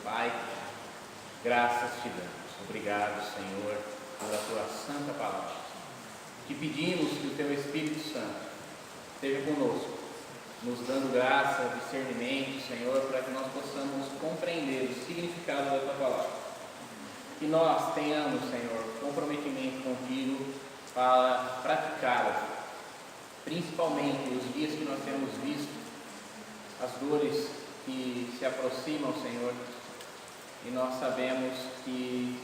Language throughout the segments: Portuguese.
Pai, graças te damos. Obrigado, Senhor, pela tua santa palavra. Te pedimos que o teu Espírito Santo esteja conosco, nos dando graça, discernimento, Senhor, para que nós possamos compreender o significado da tua palavra. Que nós tenhamos, Senhor, comprometimento contigo para praticá-la, principalmente os dias que nós temos visto, as dores que se aproximam, Senhor, e nós sabemos que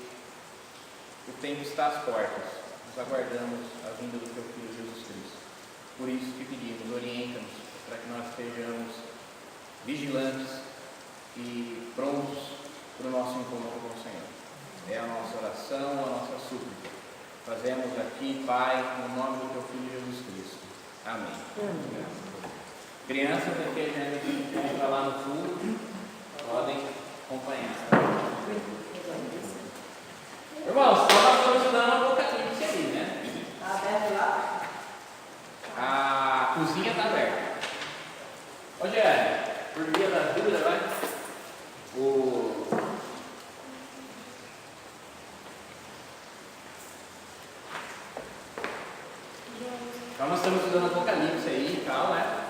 o tempo está às portas. Nós aguardamos a vinda do teu Filho Jesus Cristo. Por isso te pedimos, orienta-nos para que nós estejamos vigilantes e prontos para o nosso encontro com o Senhor. É a nossa oração, a nossa súplica. Fazemos aqui, Pai, no nome do teu Filho Jesus Cristo. Amém. Crianças aqui, a gente encontra lá no fundo, podem acompanhar. Irmãos, nós estamos estudando o Apocalipse aí, né? Está aberto lá? A cozinha está aberta. Ô Diane, por via das dúvidas, vai? Então nós estamos estudando Apocalipse aí e tal, né?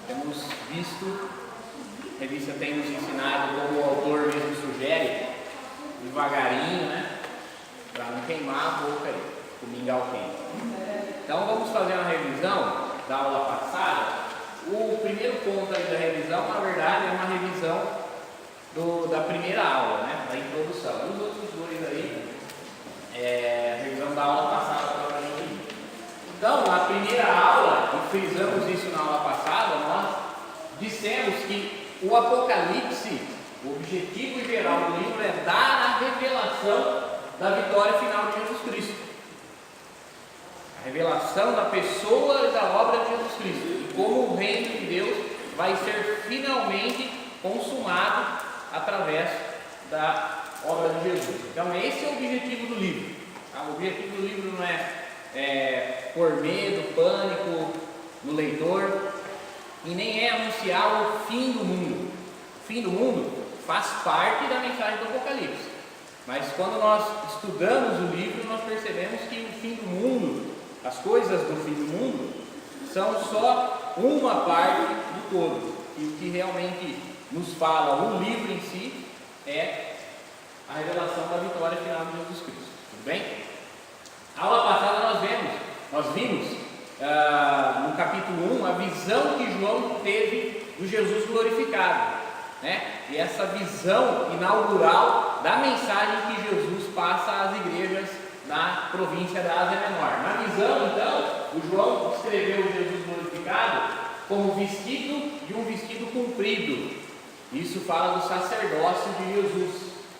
Temos visto, a revista tem nos ensinado, como o autor mesmo sugere, devagarinho, né? Para não queimar a boca aí, o mingau quente. Então vamos fazer uma revisão da aula passada. O primeiro ponto aí da revisão, na verdade, é uma revisão da primeira aula, né? Da introdução. Os outros dois aí, a revisão da aula passada propriamente dita. Então, na primeira aula, e frisamos isso na aula passada, nós dissemos que o Apocalipse, o objetivo geral do livro é dar a revelação da vitória final de Jesus Cristo. A revelação da pessoa e da obra de Jesus Cristo. E como o reino de Deus vai ser finalmente consumado através da obra de Jesus. Então esse é o objetivo do livro. Tá? O objetivo do livro não é pôr medo, pânico no leitor, e nem é anunciar o fim do mundo. O fim do mundo faz parte da mensagem do Apocalipse. Mas quando nós estudamos o livro, nós percebemos que o fim do mundo, as coisas do fim do mundo, são só uma parte do todo. E o que realmente nos fala o livro em si é a revelação da vitória final de Jesus Cristo. Tudo bem? Na aula passada nós vimos no capítulo 1 a visão que João teve do Jesus glorificado, né? E essa visão inaugural da mensagem que Jesus passa às igrejas na província da Ásia Menor. Na visão, então, o João descreveu o Jesus glorificado como vestido de um vestido comprido. Isso fala do sacerdócio de Jesus,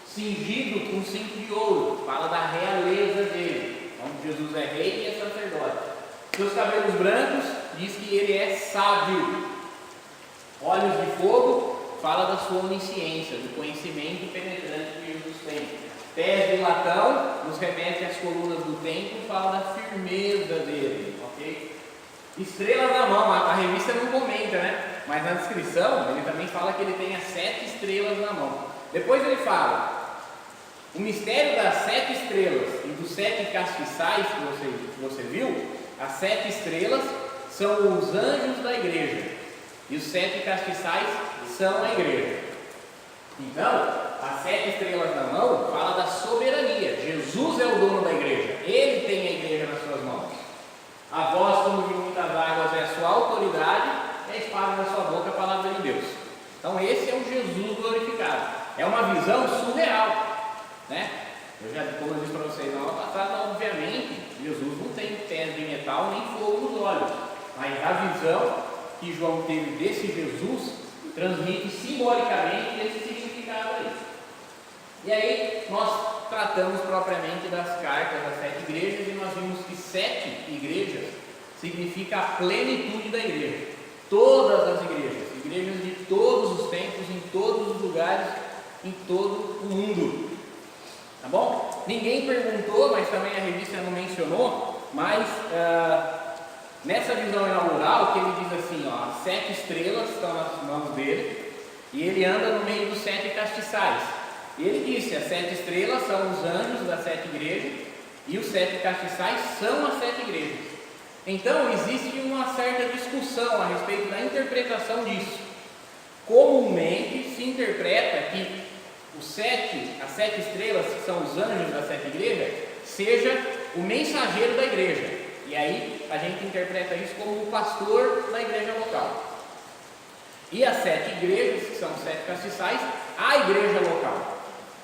cingido com cinto de ouro, fala da realeza dele. Então Jesus é rei e é sacerdote. Seus cabelos brancos, diz que ele é sábio. Olhos de fogo, fala da sua onisciência, do conhecimento penetrante que Jesus tem. Pés de latão, nos remete às colunas do templo, fala da firmeza dele, ok? Estrelas na mão, a revista não comenta, né? Mas na descrição, ele também fala que ele tem as 7 estrelas na mão. Depois ele fala, o mistério das 7 estrelas e dos 7 castiçais que você viu, as 7 estrelas são os anjos da igreja, e os 7 castiçais são a igreja. Então, as 7 estrelas na mão fala da soberania. Jesus é o dono da igreja, ele tem a igreja nas suas mãos. A voz como de muitas águas é a sua autoridade, e a espada na sua boca é a palavra de Deus. Então esse é o Jesus glorificado. É uma visão surreal, né? Como eu disse para vocês na aula passada, obviamente Jesus não tem pés de metal nem fogo nos olhos, mas a visão que João teve desse Jesus transmite simbolicamente esse significado aí. E aí nós tratamos propriamente das cartas das 7 igrejas, e nós vimos que 7 igrejas significa a plenitude da igreja. Todas as igrejas de todos os tempos, em todos os lugares, em todo o mundo. Tá bom? Ninguém perguntou, mas também a revista não mencionou, mas nessa visão inaugural, que ele diz assim, ó, as 7 estrelas estão nas mãos dele, e ele anda no meio dos 7 castiçais. E ele disse: as 7 estrelas são os anjos das 7 igrejas, e os 7 castiçais são as 7 igrejas. Então existe uma certa discussão a respeito da interpretação disso. Comumente se interpreta que as 7 estrelas, que são os anjos das 7 igrejas, seja o mensageiro da igreja. E aí a gente interpreta isso como o pastor da igreja local. E as 7 igrejas, que são os 7 castiçais, a igreja local.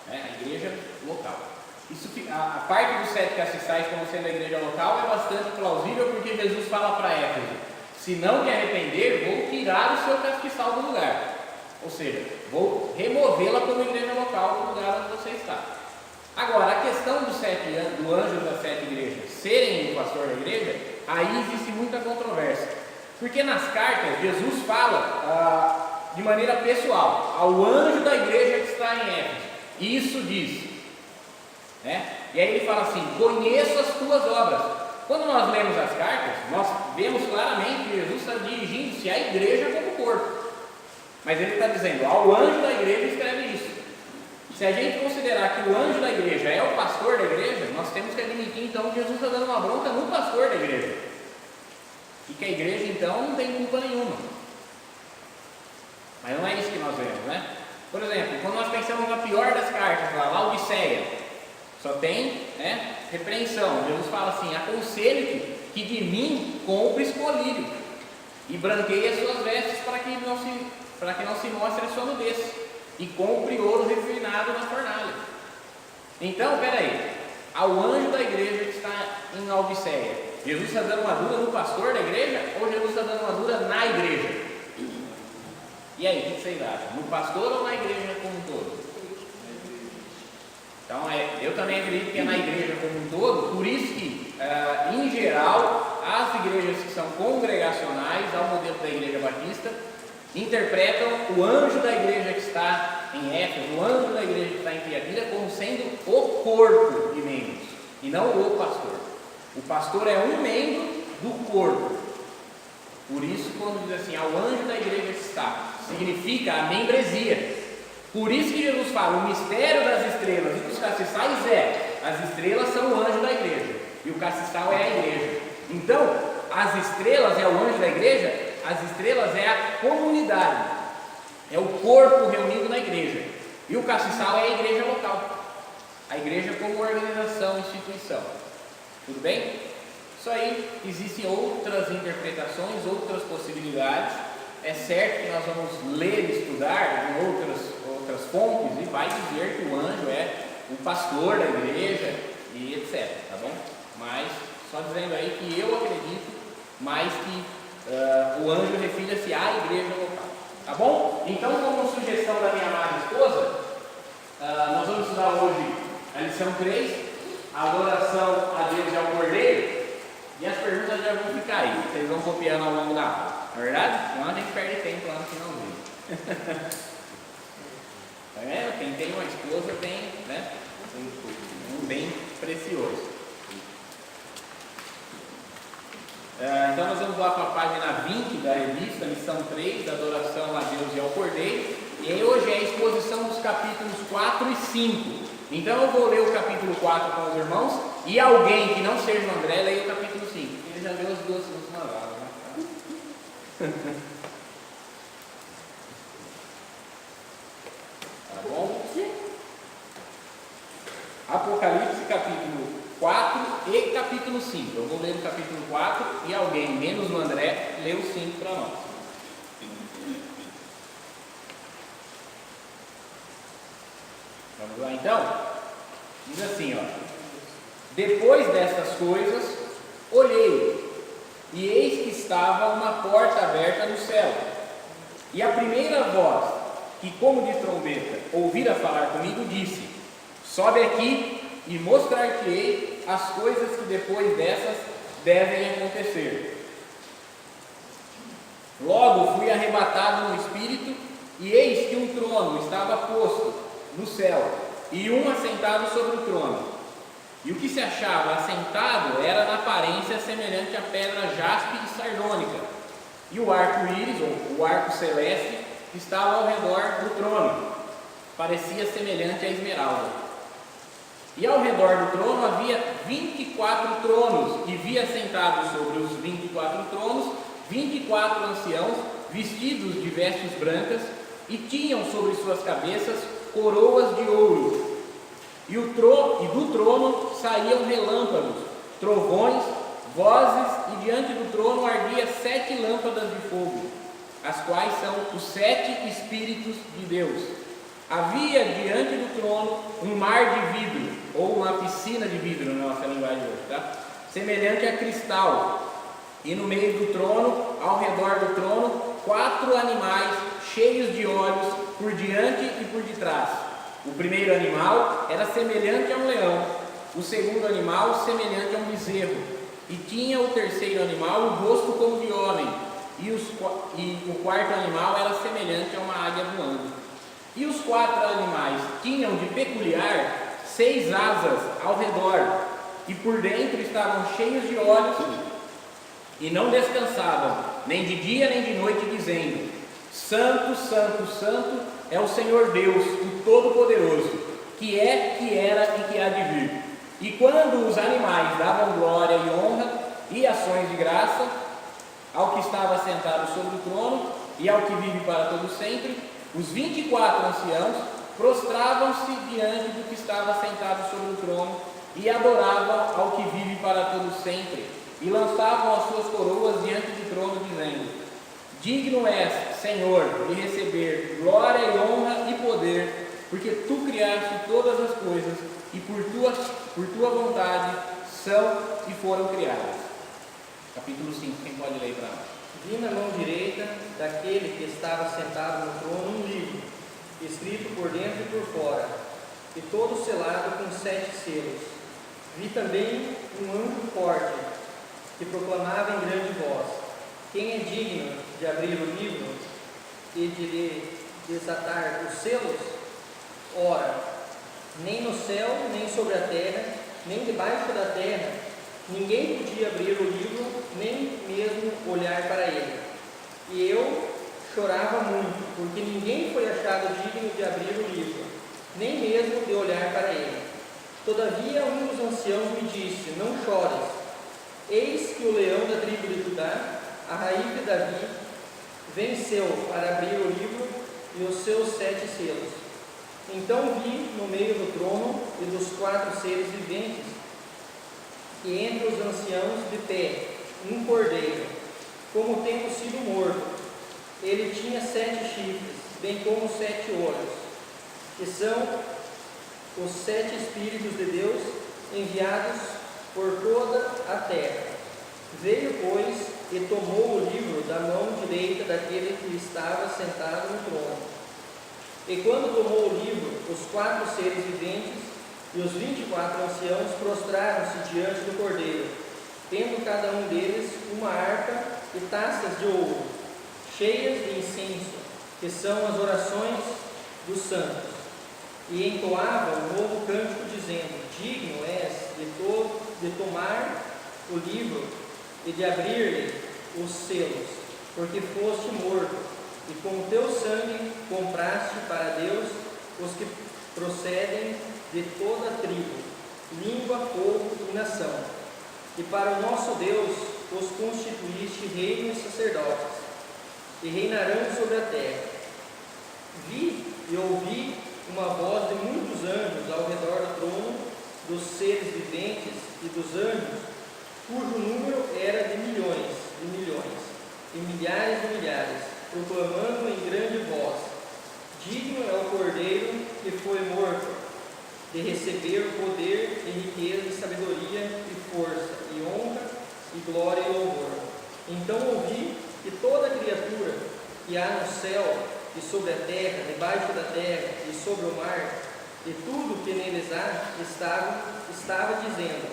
A igreja local. Isso, a parte dos 7 castiçais como sendo a igreja local é bastante plausível, porque Jesus fala para Éfeso: se não te arrepender, vou tirar o seu castiçal do lugar. Ou seja, vou removê-la como igreja local do lugar onde você está. Agora, a questão do anjo das 7 igrejas serem o pastor da igreja, aí existe muita controvérsia. Porque nas cartas, Jesus fala de maneira pessoal ao anjo da igreja que está em Éfeso: isso diz. E aí ele fala assim: conheço as tuas obras. Quando nós lemos as cartas, nós vemos claramente que Jesus está dirigindo-se à igreja como corpo. Mas ele está dizendo: ao anjo da igreja escreve isso. Se a gente considerar que o anjo da igreja é o pastor da igreja, nós temos que admitir então que Jesus está dando uma bronca no pastor da igreja, e que a igreja então não tem culpa nenhuma. Mas não é isso que nós vemos, né? Por exemplo, quando nós pensamos na pior das cartas, lá, Laodiceia, só tem repreensão. Jesus fala assim: aconselho-te que de mim compres colírio e branqueie as suas vestes para que não se mostre a sua nudez, e compre ouro refinado na fornalha. Então, peraí, ao anjo da igreja que está em Laodiceia, Jesus está dando uma dura no pastor da igreja, ou Jesus está dando uma dura na igreja? E aí, o que vocês acham? No pastor ou na igreja como um todo? Então, eu também acredito que é na igreja como um todo. Por isso que, em geral, as igrejas que são congregacionais, ao modelo da igreja batista, interpretam o anjo da igreja que está em Éfeso, o anjo da igreja que está em Tiatira, como sendo o corpo de membros, e não o pastor. O pastor é um membro do corpo. Por isso, quando diz assim: ao anjo da igreja que está, significa a membresia. Por isso que Jesus fala: o mistério das estrelas e dos castiçais as estrelas são o anjo da igreja, e o castiçal é a igreja. Então, as estrelas é o anjo da igreja, as estrelas é a comunidade, é o corpo reunido na igreja, e o castiçal é a igreja local, a igreja como organização, instituição. Tudo bem? Isso aí, existem outras interpretações, outras possibilidades. É certo que nós vamos ler e estudar em outras fontes, e vai dizer que o anjo é o pastor da igreja e etc, tá bom? Mas só dizendo aí que eu acredito mais que o anjo refere-se à igreja local, tá bom? Então, como sugestão da minha amada esposa, nós vamos estudar hoje a lição 3, a adoração a Deus e ao Cordeiro, e as perguntas já vão ficar aí, vocês vão copiando ao longo da aula, não é verdade? Senão a gente perde tempo lá no finalzinho. Tá vendo? Quem tem uma esposa tem, um bem precioso. Então nós vamos lá para a página 20 da revista, lição 3, da adoração a Deus e ao Cordeiro. E hoje é a exposição dos capítulos 4 e 5. Então eu vou ler o capítulo 4 com os irmãos, e alguém que não seja o André, leia o capítulo 5. Ele já leu as duas palavras, né? Tá bom? Apocalipse capítulo 4 e capítulo 5. Eu vou ler o capítulo 4 e alguém, menos o André, lê o 5 para nós. Vamos lá então? Diz assim, depois destas coisas, olhei, e eis que estava uma porta aberta no céu. E a primeira voz, que como de trombeta ouvira falar comigo, disse: sobe aqui e mostrar-te-ei as coisas que depois dessas devem acontecer. Logo fui arrebatado no Espírito, e eis que um trono estava posto no céu, e um assentado sobre o trono. E o que se achava assentado era na aparência semelhante à pedra jaspe e sardônica, e o arco-íris, ou o arco celeste, estava ao redor do trono. parecia semelhante à esmeralda. E ao redor do trono havia 24 tronos, e via sentados sobre os 24 tronos 24 anciãos, vestidos de vestes brancas, e tinham sobre suas cabeças coroas de ouro. E do trono saíam relâmpagos, trovões, vozes, e diante do trono ardia 7 lâmpadas de fogo, as quais são os 7 Espíritos de Deus. Havia diante do trono um mar de vidro, ou uma piscina de vidro na nossa linguagem hoje, tá? Semelhante a cristal. E no meio do trono, ao redor do trono, 4 animais cheios de olhos por diante e por detrás. O primeiro animal era semelhante a um leão, o segundo animal semelhante a um bezerro, e tinha o terceiro animal o rosto como de homem, e o quarto animal era semelhante a uma águia voando. E os 4 animais tinham de peculiar 6 asas ao redor, e por dentro estavam cheios de olhos, e não descansavam, nem de dia nem de noite, dizendo: Santo, Santo, Santo é o Senhor Deus, o Todo-Poderoso, que é, que era e que há de vir. E quando os animais davam glória e honra e ações de graça ao que estava sentado sobre o trono e ao que vive para todo sempre, os 24 anciãos prostravam-se diante do que estava sentado sobre o trono e adoravam ao que vive para todo sempre, e lançavam as suas coroas diante do trono, dizendo: Digno és, Senhor, de receber glória e honra e poder, porque tu criaste todas as coisas, e por tua vontade são e foram criadas. Capítulo 5, quem pode ler para nós? Vi na mão direita daquele que estava sentado no trono um livro, escrito por dentro e por fora, e todo selado com 7 selos. Vi também um anjo forte, que proclamava em grande voz: Quem é digno de abrir o livro e de lhe desatar os selos? Ora, nem no céu, nem sobre a terra, nem debaixo da terra, ninguém podia abrir o livro, nem mesmo olhar para ele. E eu chorava muito, porque ninguém foi achado digno de abrir o livro, nem mesmo de olhar para ele. Todavia um dos anciãos me disse: Não chores. Eis que o leão da tribo de Judá, a raiz de Davi, venceu para abrir o livro e os seus 7 selos. Então vi no meio do trono e dos 4 seres viventes, e entre os anciãos de pé, um cordeiro, como tendo sido morto. Ele tinha 7 chifres, bem como 7 olhos, que são os 7 Espíritos de Deus enviados por toda a terra. Veio, pois, e tomou o livro da mão direita daquele que estava sentado no trono. E quando tomou o livro, os 4 seres viventes e os 24 anciãos prostraram-se diante do cordeiro, tendo cada um deles uma harpa e taças de ouro, cheias de incenso, que são as orações dos santos. E entoavam um novo cântico, dizendo: Digno és de tomar o livro e de abrir-lhe os selos, porque foste morto, e com o teu sangue compraste para Deus os que procedem de toda tribo, língua, povo e nação. E para o nosso Deus os constituíste reino e sacerdotes, e reinarão sobre a terra. Vi e ouvi uma voz de muitos anjos ao redor do trono, dos seres viventes e dos anjos, cujo número era de milhões e milhares de milhares, proclamando em grande voz: Digno é o cordeiro que foi morto, de receber o poder e riqueza e sabedoria e força e honra e glória e louvor. Então ouvi que toda criatura que há no céu e sobre a terra, debaixo da terra e sobre o mar, e tudo que neles há, estava dizendo: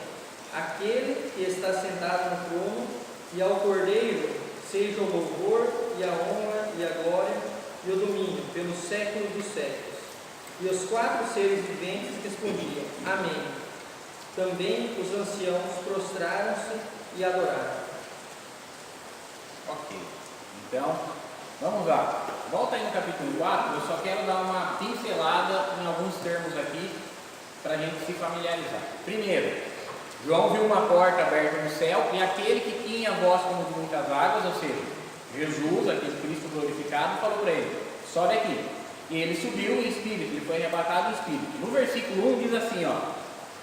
Aquele que está sentado no trono e ao Cordeiro seja o louvor e a honra e a glória e o domínio pelos séculos dos séculos. E os 4 seres viventes respondiam: Amém. Também os anciãos prostraram-se e adoraram. Ok, então Vamos lá. Volta aí no capítulo 4, eu só quero dar uma pincelada em alguns termos aqui para a gente se familiarizar. Primeiro, João viu uma porta aberta no céu e aquele que tinha voz como de muitas águas, ou seja, Jesus, aquele Cristo glorificado, falou para ele: sobe aqui. E ele subiu em espírito, ele foi arrebatado em espírito. No versículo 1 diz assim, ó: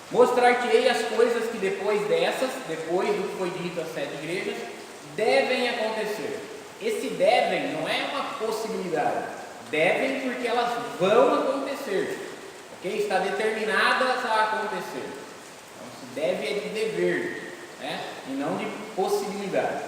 mostrar-te-ei as coisas que depois do que foi dito às 7 igrejas, devem acontecer. Esse devem não é uma possibilidade, devem porque elas vão acontecer, ok? Está determinadas a acontecer. Então, se deve é de dever, né? E não de possibilidade.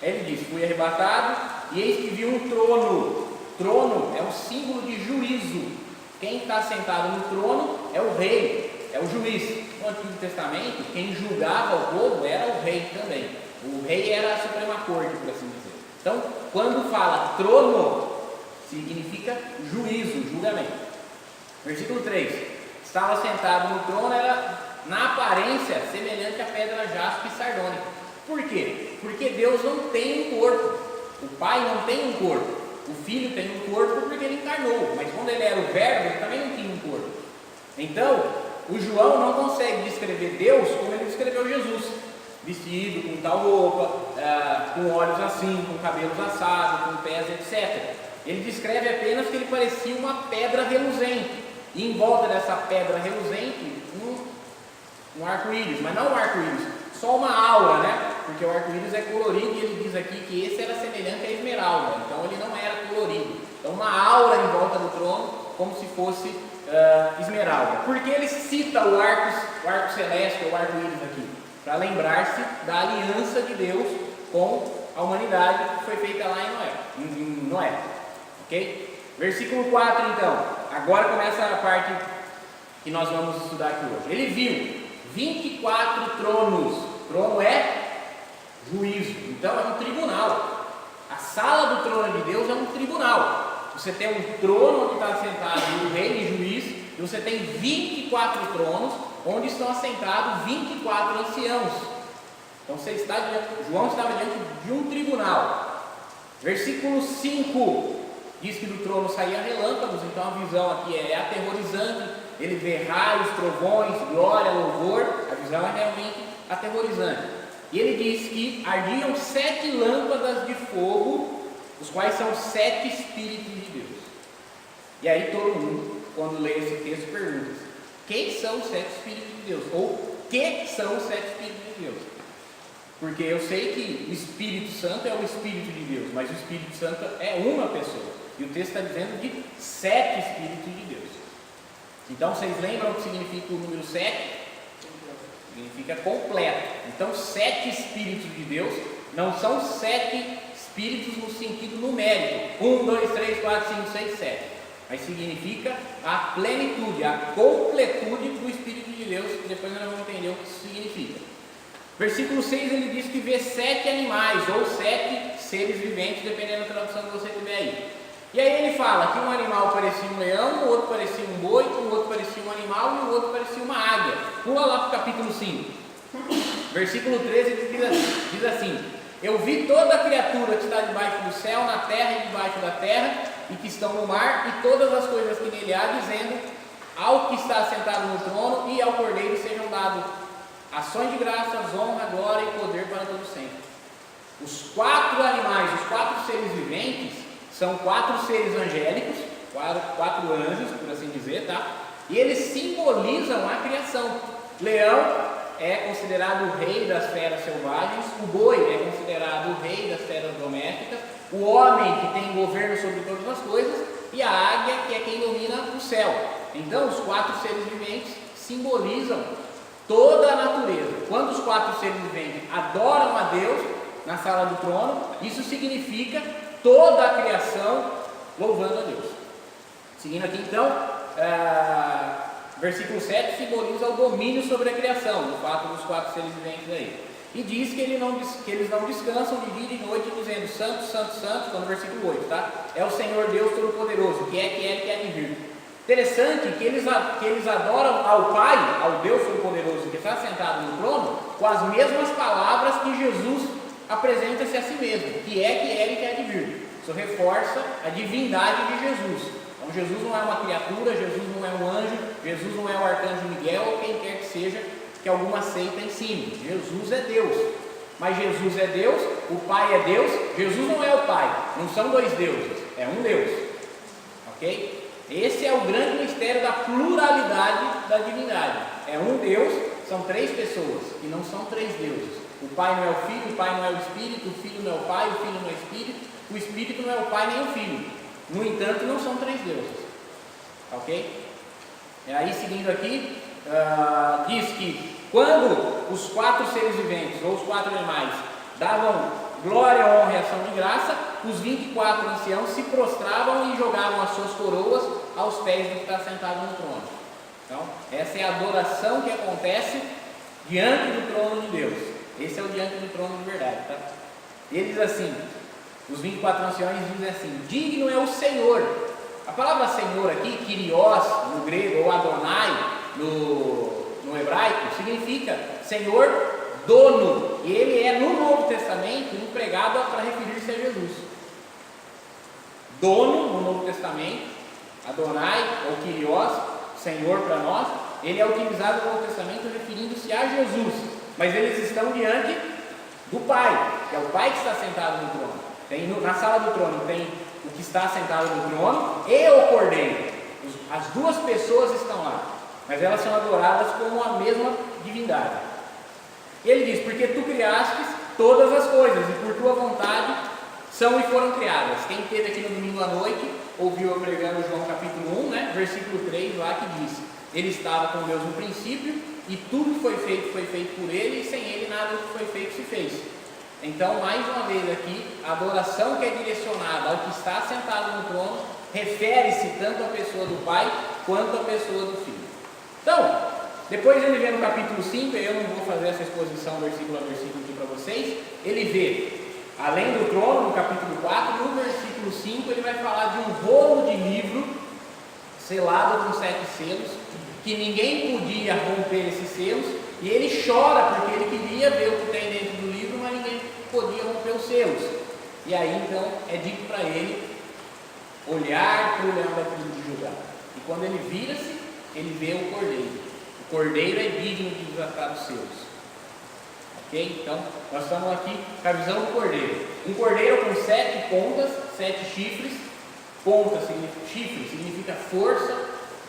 Ele diz: fui arrebatado e eis que vi um trono. Trono é um símbolo de juízo. Quem está sentado no trono é o rei, é o juiz. No Antigo Testamento, quem julgava o povo era o rei também. O rei era a suprema corte, por assim dizer. Então, quando fala trono, significa juízo, julgamento. Versículo 3: estava sentado no trono, era na aparência semelhante à pedra jaspe e sardônica. Por quê? Porque Deus não tem um corpo. O Pai não tem um corpo. O Filho tem um corpo porque ele encarnou, mas quando ele era o Verbo, ele também não tinha um corpo. Então, o João não consegue descrever Deus como ele descreveu Jesus, vestido com tal roupa, com olhos assim, com cabelos assados, com pés, etc. Ele descreve apenas que ele parecia uma pedra reluzente, e em volta dessa pedra reluzente, um arco-íris, mas não um arco-íris, só uma aura, né? Porque o arco-íris é colorido e ele diz aqui que esse era semelhante à esmeralda, então ele não era colorido. Então uma aura em volta do trono, como se fosse esmeralda. Porque ele cita o arco celeste, ou o arco-íris aqui? Para lembrar-se da aliança de Deus com a humanidade que foi feita lá em Noé. Ok? Versículo 4 então. Agora começa a parte que nós vamos estudar aqui hoje. Ele viu 24 tronos. Trono é juízo, então é um tribunal. A sala do trono de Deus é um tribunal. Você tem um trono onde está sentado o rei e juiz, e você tem 24 tronos onde estão assentados 24 anciãos. Então João estava diante de um tribunal. Versículo 5 diz que do trono saía relâmpagos, então a visão aqui é aterrorizante. Ele vê raios, trovões, glória, louvor. A visão é realmente aterrorizante. E ele diz que ardiam 7 lâmpadas de fogo, os quais são 7 Espíritos de Deus. E aí todo mundo, quando lê esse texto, pergunta: quem são os 7 Espíritos de Deus? Ou que são os 7 Espíritos de Deus? Porque eu sei que o Espírito Santo é o Espírito de Deus, mas o Espírito Santo é uma pessoa. E o texto está dizendo de 7 Espíritos de Deus. Então vocês lembram o que significa o número 7? Significa completo. Então 7 Espíritos de Deus não são 7 Espíritos no sentido numérico, 1, 2, 3, 4, 5, 6, 7, mas significa a plenitude, a completude do Espírito de Deus, que depois nós vamos entender o que isso significa. Versículo 6 ele diz que vê 7 animais, ou 7 seres viventes, dependendo da tradução que você tiver aí. E aí ele fala que um animal parecia um leão, o outro parecia um boi, o outro parecia um animal e o outro parecia uma águia. Pula lá para o capítulo 5. Versículo 13 diz assim: eu vi toda a criatura que está debaixo do céu, na terra e debaixo da terra, e que estão no mar, e todas as coisas que nele há, dizendo ao que está sentado no trono e ao Cordeiro sejam dados ações de graças, honra, glória e poder para todo sempre. Os 4 animais, os 4 seres viventes, são 4 seres angélicos, 4 anjos, por assim dizer, tá? E eles simbolizam a criação. Leão é considerado o rei das feras selvagens, o boi é considerado o rei das feras domésticas, o homem que tem governo sobre todas as coisas, e a águia que é quem domina o céu. Então os 4 seres viventes simbolizam toda a natureza. Quando os 4 seres viventes adoram a Deus na sala do trono, isso significa toda a criação louvando a Deus. Seguindo aqui então, versículo 7 simboliza o domínio sobre a criação, do fato dos 4 seres viventes aí. E diz que eles não descansam de dia e de noite, dizendo: Santo, Santo, Santo, estou no versículo 8, tá? É o Senhor Deus Todo-Poderoso, que é de vir. Interessante que eles adoram ao Pai, ao Deus Todo-Poderoso, que está sentado no trono, com as mesmas palavras que Jesus apresenta-se a si mesmo, que é e que há de vir. Isso reforça a divindade de Jesus. Então Jesus não é uma criatura, Jesus não é um anjo, Jesus não é o arcanjo Miguel ou quem quer que seja que alguma seita ensine. Jesus é Deus. Mas Jesus é Deus, o Pai é Deus, Jesus não é o Pai, não são dois deuses, é um Deus. Ok? Esse é o grande mistério da pluralidade da divindade. É um Deus, são três pessoas, e não são três deuses. O Pai não é o Filho, o Pai não é o Espírito, o Filho não é o Pai, o Filho não é o Espírito não é o Pai nem o Filho. No entanto, não são três deuses. Ok? E aí, seguindo aqui, diz que quando os quatro seres viventes, ou os quatro animais, davam glória, honra e ação de graça, os 24 anciãos se prostravam e jogavam as suas coroas aos pés do que está sentado no trono. Então, essa é a adoração que acontece diante do trono de Deus. Esse é o diante do trono de verdade, tá? Ele diz assim, os 24 anciões dizem assim: digno é o Senhor. A palavra Senhor aqui, Kyrios no grego, ou Adonai no hebraico, significa Senhor, dono. E ele é no Novo Testamento empregado para referir-se a Jesus. Dono no Novo Testamento, Adonai ou Kyrios, Senhor para nós, ele é utilizado no Novo Testamento referindo-se a Jesus. Mas eles estão diante do Pai, que é o Pai que está sentado no trono. Na sala do trono tem o que está sentado no trono e o Cordeiro. As duas pessoas estão lá, mas elas são adoradas como a mesma divindade. Ele diz: porque tu criastes todas as coisas, e por tua vontade são e foram criadas. Quem esteve aqui no domingo à noite, ouviu eu pregando João capítulo 1, né, versículo 3 lá, que diz: ele estava com Deus no princípio, e tudo que foi feito por ele, e sem ele nada do que foi feito se fez. Então, mais uma vez aqui, a adoração que é direcionada ao que está sentado no trono, refere-se tanto à pessoa do Pai, quanto à pessoa do Filho. Então, depois ele vê no capítulo 5, eu não vou fazer essa exposição versículo a versículo aqui para vocês, ele vê, além do trono, no capítulo 4, no versículo 5, ele vai falar de um rolo de livro, selado com 7 selos, que ninguém podia romper esses selos, e ele chora porque ele queria ver o que tem dentro do livro, mas ninguém podia romper os selos. E aí então é dito para ele olhar para o leão da tribo de Judá, e quando ele vira-se, ele vê o cordeiro. O cordeiro é digno de desatar os selos. Ok? Então nós estamos aqui com a visão do cordeiro. Um cordeiro com 7 pontas, 7 chifres. Ponta chifre significa força,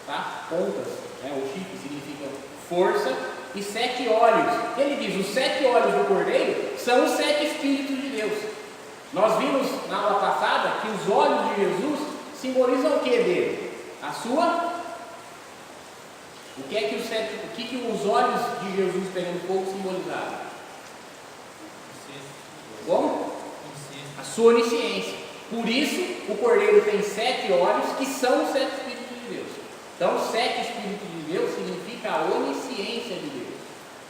tá? Pontas, né? O chifre significa força, e 7 olhos. Ele diz: os 7 olhos do cordeiro são os 7 Espíritos de Deus. Nós vimos na aula passada que os olhos de Jesus simbolizam o que dele? A sua. O que os olhos de Jesus pegando fogo simbolizavam? Como? A sua onisciência. Por isso, o cordeiro tem 7 olhos, que são os 7 Espíritos de Deus. Então, 7 Espíritos de Deus significa a onisciência de Deus.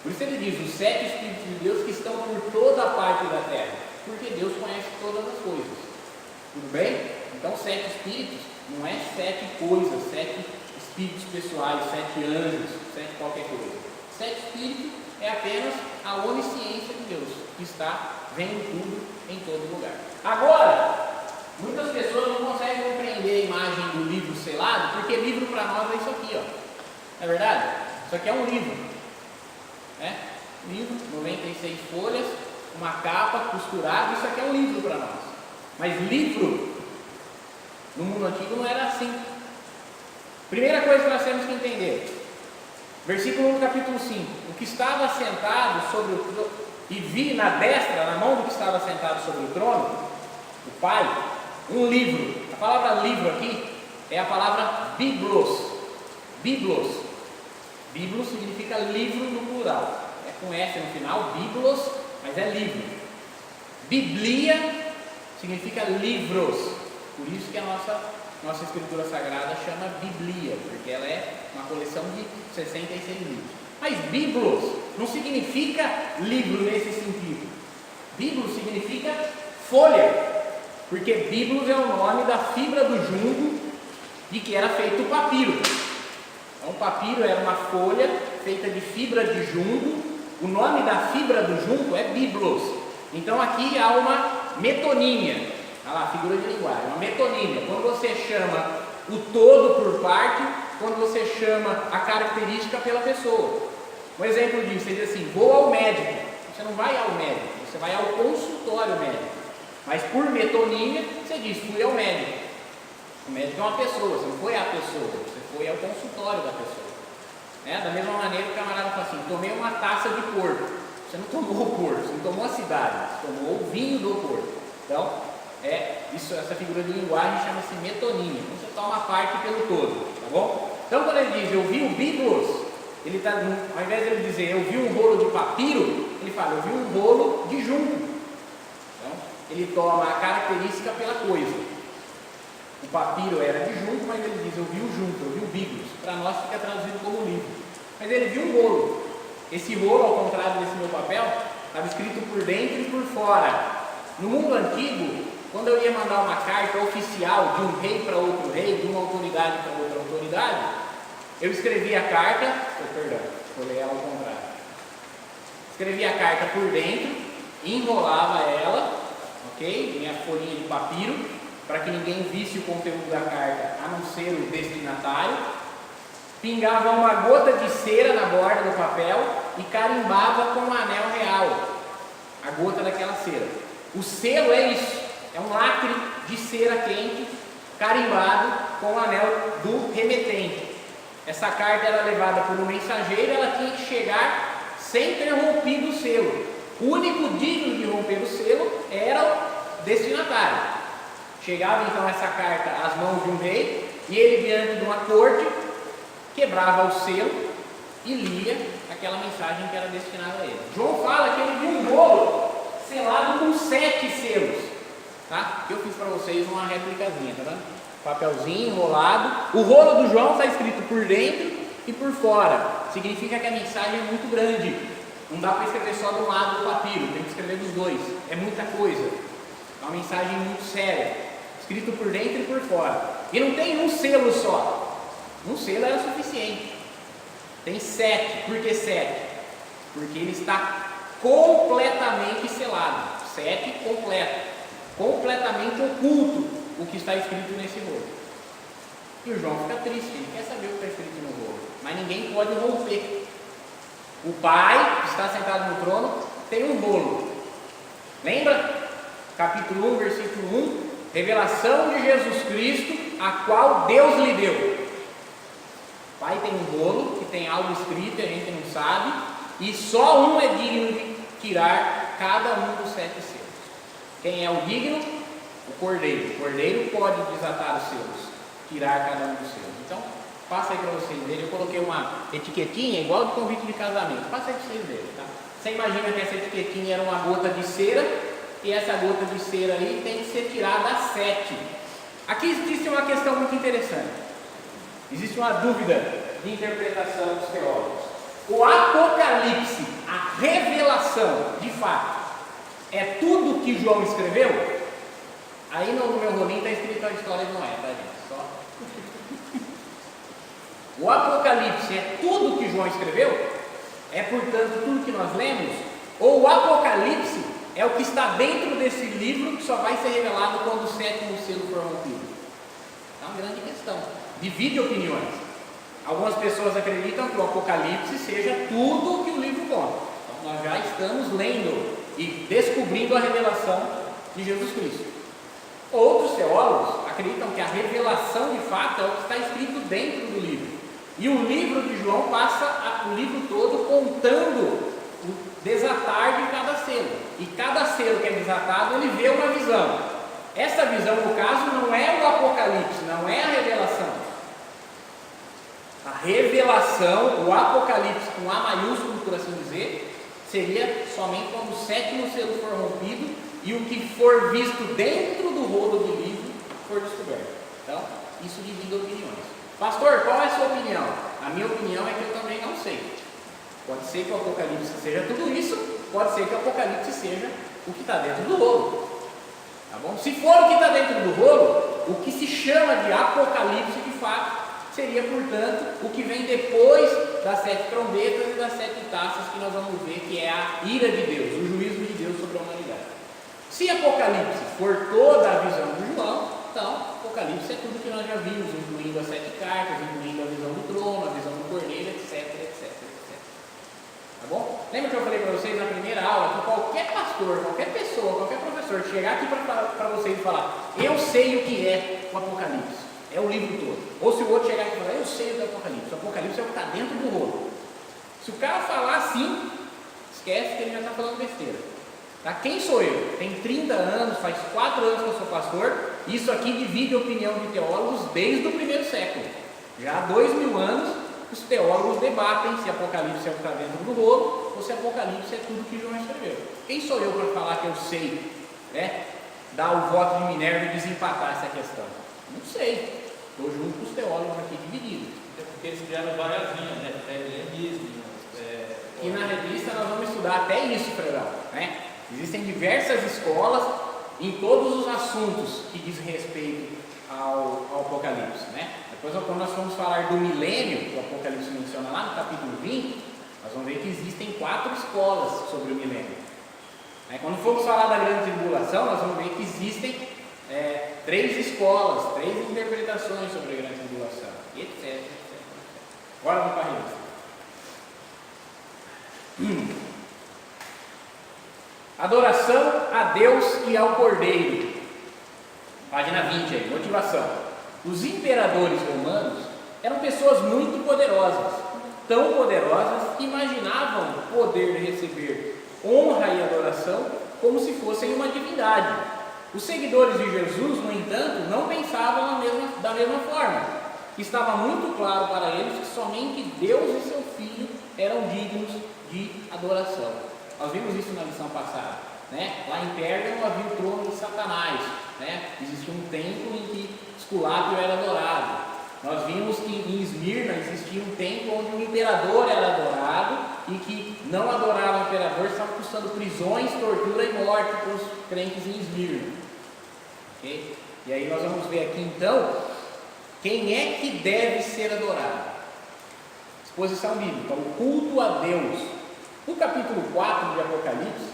Por isso ele diz: os 7 Espíritos de Deus que estão por toda a parte da terra, porque Deus conhece todas as coisas. Tudo bem? Então, 7 Espíritos não é 7 coisas, 7 Espíritos pessoais, 7 anjos, 7 qualquer coisa. 7 Espíritos é apenas a onisciência de Deus, que está vendo tudo em todo lugar. Agora, muitas pessoas não conseguem compreender a imagem do livro selado, porque livro para nós é isso aqui, ó. Não é verdade? Isso aqui é um livro, né? Livro, 96 folhas, uma capa costurada, isso aqui é um livro para nós. Mas livro, no mundo antigo, não era assim. Primeira coisa que nós temos que entender, versículo 1 do capítulo 5: o que estava sentado sobre o trono, e vi na destra, na mão do que estava sentado sobre o trono, o Pai, um livro. A palavra livro aqui é a palavra biblos. Biblos. Biblos significa livro no plural. É com S no final, biblos, mas é livro. Biblia significa livros. Por isso que a nossa escritura sagrada chama Biblia, porque ela é uma coleção de 66 livros. Mas biblos não significa livro nesse sentido. Biblos significa folha, porque biblos é o nome da fibra do junco de que era feito o papiro. Então, o papiro era uma folha feita de fibra de junco. O nome da fibra do junco é biblos. Então aqui há uma metonímia. Olha lá, figura de linguagem, uma metonímia. Quando você chama o todo por parte, quando você chama a característica pela pessoa. Um exemplo disso, você diz assim, vou ao médico. Você não vai ao médico, você vai ao consultório médico. Mas por metonímia, você diz, fui ao médico. O médico é uma pessoa, você não foi à pessoa, você foi ao consultório da pessoa. Da mesma maneira, o camarada fala assim, tomei uma taça de porto. Você não tomou o porto, você não tomou a cidade, você tomou o vinho do porto. Então, essa figura de linguagem chama-se metonímia. Então, você toma parte pelo todo, tá bom? Então, quando ele diz, eu vi o biblos, ele tá, ao invés de ele dizer, eu vi um rolo de papiro, ele fala, eu vi um rolo de junco. Então, ele toma a característica pela coisa. O papiro era de junco, mas ele diz, eu vi o junco, eu vi o biblos. Para nós fica traduzido como livro. Mas ele viu um rolo. Esse rolo, ao contrário desse meu papel, estava escrito por dentro e por fora. No mundo antigo, quando eu ia mandar uma carta oficial de um rei para outro rei, de uma autoridade para outra autoridade, eu escrevia a carta, vou ler ela ao contrário. Escrevia a carta por dentro, enrolava ela, ok? Minha folhinha de papiro, para que ninguém visse o conteúdo da carta, a não ser o destinatário. Pingava uma gota de cera na borda do papel e carimbava com um anel real, a gota daquela cera. O selo é isso, é um lacre de cera quente, carimbado com o anel do remetente. Essa carta era levada por um mensageiro, ela tinha que chegar sem ter rompido o selo. O único digno de romper o selo era o destinatário. Chegava então essa carta às mãos de um rei, e ele, diante de uma corte, quebrava o selo e lia aquela mensagem que era destinada a ele. João fala que ele viu um rolo selado com 7 selos, tá? Eu fiz para vocês uma réplicazinha, tá vendo? Papelzinho enrolado. O rolo do João está escrito por dentro e por fora. Significa que a mensagem é muito grande. Não dá para escrever só de um lado do papiro, tem que escrever dos dois. É muita coisa. É uma mensagem muito séria. Escrito por dentro e por fora. E não tem um selo só. Um selo era suficiente. Tem 7. Por que 7? Porque ele está completamente selado. 7 completo. Completamente oculto o que está escrito nesse rolo. E o João fica triste, ele quer saber o que está escrito no rolo. Mas ninguém pode romper. O Pai, que está sentado no trono, tem um rolo. Lembra? Capítulo 1, versículo 1. Revelação de Jesus Cristo, a qual Deus lhe deu. O Pai tem um rolo, que tem algo escrito, a gente não sabe, e só um é digno de tirar cada um dos 7 selos. Quem é o digno? O Cordeiro. O Cordeiro pode desatar os selos, tirar cada um dos selos. Então, passa aí para vocês verem. Eu coloquei uma etiquetinha igual de convite de casamento. Passa aí para vocês verem, tá? Você imagina que essa etiquetinha era uma gota de cera, e essa gota de cera aí tem que ser tirada a 7. Aqui existe uma questão muito interessante. Existe uma dúvida de interpretação dos teólogos. O Apocalipse, a revelação, de fato, é tudo que João escreveu? Aí no meu rolinho está escrito a história de Noé, tá, gente? Só. O Apocalipse é tudo que João escreveu? É, portanto, tudo que nós lemos? Ou o Apocalipse é o que está dentro desse livro, que só vai ser revelado quando o 7º selo for rompido? É uma grande questão. Divide opiniões. Algumas pessoas acreditam que o Apocalipse seja tudo o que o livro conta. Então, nós já estamos lendo e descobrindo a revelação de Jesus Cristo. Outros teólogos acreditam que a revelação de fato é o que está escrito dentro do livro. E o livro de João passa o livro todo contando o desatar de cada selo. E cada selo que é desatado, ele vê uma visão. Essa visão, no caso, não é o Apocalipse, não é a revelação. A revelação, o Apocalipse com A maiúsculo, por assim dizer, seria somente quando o 7º selo for rompido e o que for visto dentro do rolo do livro for descoberto. Então, isso divide opiniões. Pastor, qual é a sua opinião? A minha opinião é que eu também não sei. Pode ser que o Apocalipse seja tudo isso, pode ser que o Apocalipse seja o que está dentro do rolo. Tá bom? Se for o que está dentro do rolo, o que se chama de Apocalipse, de fato, seria, portanto, o que vem depois das 7 trombetas e das 7 taças, que nós vamos ver que é a ira de Deus, o juízo de Deus sobre a humanidade. Se Apocalipse for toda a visão de João, então Apocalipse é tudo que nós já vimos, incluindo as 7 cartas, incluindo a visão do trono, a visão do cordeiro, etc, etc, etc. Tá bom? Lembra que eu falei para vocês na primeira aula que qualquer pastor, qualquer pessoa, qualquer professor chegar aqui para vocês e falar, eu sei o que é o Apocalipse, é o livro todo. Ou se o outro chegar aqui e falar, eu sei o que é o Apocalipse é o que está dentro do rolo. Se o cara falar assim, esquece que ele já está falando besteira. Tá? Quem sou eu? Tem 30 anos, faz 4 anos que eu sou pastor. Isso aqui divide a opinião de teólogos desde o primeiro século. Já há 2000 anos, os teólogos debatem se Apocalipse é o que está dentro do rolo ou se Apocalipse é tudo que João escreveu. Quem sou eu para falar que eu sei, né, dar o voto de Minerva e desempatar essa questão? Não sei. Estou junto com os teólogos aqui divididos. É porque eles criaram várias linhas, né? E na revista nós vamos estudar até isso, Fredão, né? Existem diversas escolas em todos os assuntos que diz respeito ao Apocalipse, né? Depois, quando nós formos falar do milênio, que o Apocalipse menciona lá no capítulo 20, nós vamos ver que existem 4 escolas sobre o milênio. Aí, quando formos falar da grande tribulação, nós vamos ver que existem 3 escolas, 3 interpretações sobre a grande tribulação, etc, etc. Bora para a revista. Adoração a Deus e ao Cordeiro. Página 20 aí, motivação. Os imperadores romanos eram pessoas muito poderosas, tão poderosas que imaginavam poder receber honra e adoração como se fossem uma divindade. Os seguidores de Jesus, no entanto, não pensavam da mesma forma. Estava muito claro para eles que somente Deus e seu Filho eram dignos de adoração. Nós vimos isso na lição passada, né? Lá em Pérgamo havia o trono de Satanás, né? Existia um templo em que Esculápio era adorado. Nós vimos que em Esmirna existia um templo onde o imperador era adorado e que não adorava o imperador estava custando prisões, tortura e morte para os crentes em Esmirna. Okay? E aí nós vamos ver aqui então quem é que deve ser adorado. Exposição bíblica, o culto a Deus. No capítulo 4 de Apocalipse,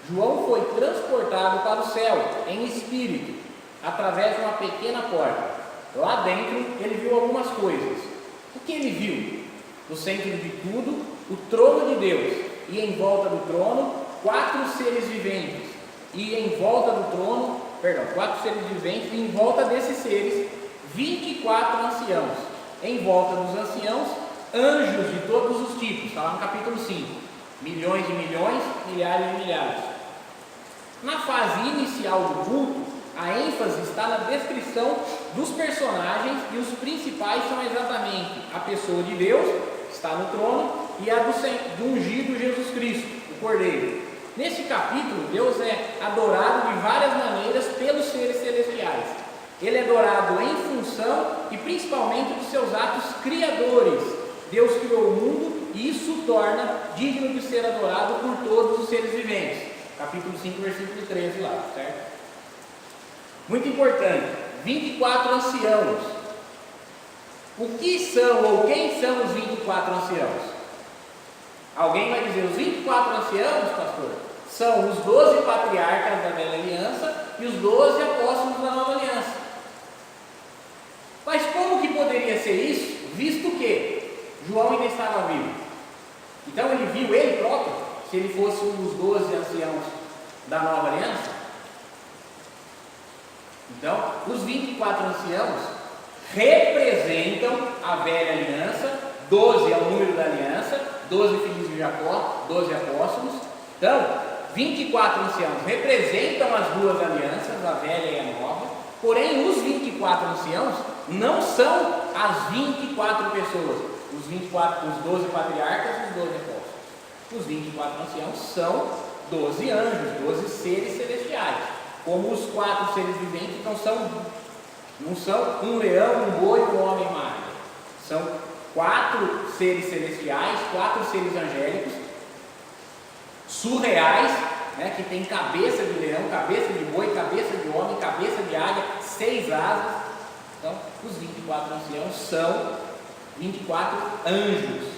João foi transportado para o céu em espírito, através de uma pequena porta. Lá dentro ele viu algumas coisas. O que ele viu? No centro de tudo, o trono de Deus, e em volta do trono, 4 seres viventes. E em volta do trono, 4 seres viventes, e em volta desses seres, 24 anciãos. Em volta dos anciãos, anjos de todos os tipos. Está lá no capítulo 5. Milhões de milhões, milhares de milhares. Na fase inicial do culto, a ênfase está na descrição dos personagens e os principais são exatamente a pessoa de Deus, que está no trono, e a do ungido Jesus Cristo, o Cordeiro. Neste capítulo, Deus é adorado de várias maneiras pelos seres celestiais. Ele é adorado em função e principalmente dos seus atos criadores. Deus criou o mundo e isso torna digno de ser adorado por todos os seres viventes. Capítulo 5, versículo 13 lá, certo? Muito importante, 24 anciãos. O que são ou quem são os 24 anciãos? Alguém vai dizer, os 24 anciãos, pastor, são os 12 patriarcas da velha aliança e os 12 apóstolos da nova aliança. Mas como que poderia ser isso, visto que João ainda estava vivo? Então ele viu ele próprio, se ele fosse um dos 12 anciãos da nova aliança? Então, os 24 anciãos representam a velha aliança, 12 é o número da aliança, 12 filhos de Jacó, 12 apóstolos. Então, 24 anciãos representam as duas alianças, a velha e a nova, porém os 24 anciãos não são as 24 pessoas. Os 12 patriarcas e os 12 apóstolos. Os 24 anciãos são 12 anjos, 12 seres celestiais. Como os 4 seres viventes não são um leão, um boi, um homem e uma águia. São 4 seres celestiais, 4 seres angélicos, surreais, né, que tem cabeça de leão, cabeça de boi, cabeça de homem, cabeça de águia, 6 asas. Então, os 24 anciãos são 24 anjos,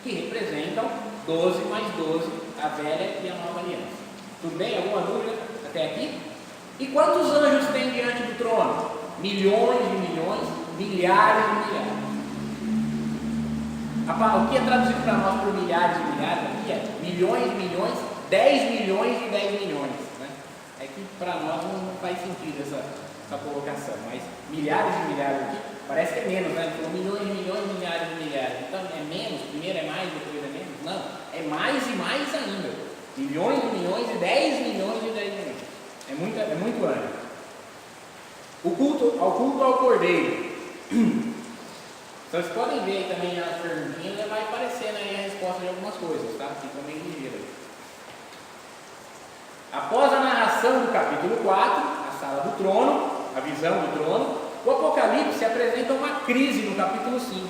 que representam 12 mais 12, a velha e a nova aliança. Tudo bem? Alguma dúvida até aqui? E quantos anjos tem diante do trono? Milhões de milhões, milhares de milhares. O que é traduzido para nós por milhares de milhares aqui é milhões de milhões, 10 milhões e 10 milhões. Né? É que para nós não faz sentido essa colocação, mas milhares de milhares aqui parece que é menos, né? Então, milhões de milhões, milhares de milhares. Então é menos, primeiro é mais, depois é menos? Não, é mais e mais ainda. Milhões de milhões e 10 milhões e 10 milhões. É muito anjo. O culto ao Cordeiro. Vocês podem ver aí também as perguntinhas, vai aparecendo aí a resposta de algumas coisas, tá? Ficam meio ligeiras. Após a narração do capítulo 4, a sala do trono, a visão do trono, o Apocalipse apresenta uma crise no capítulo 5.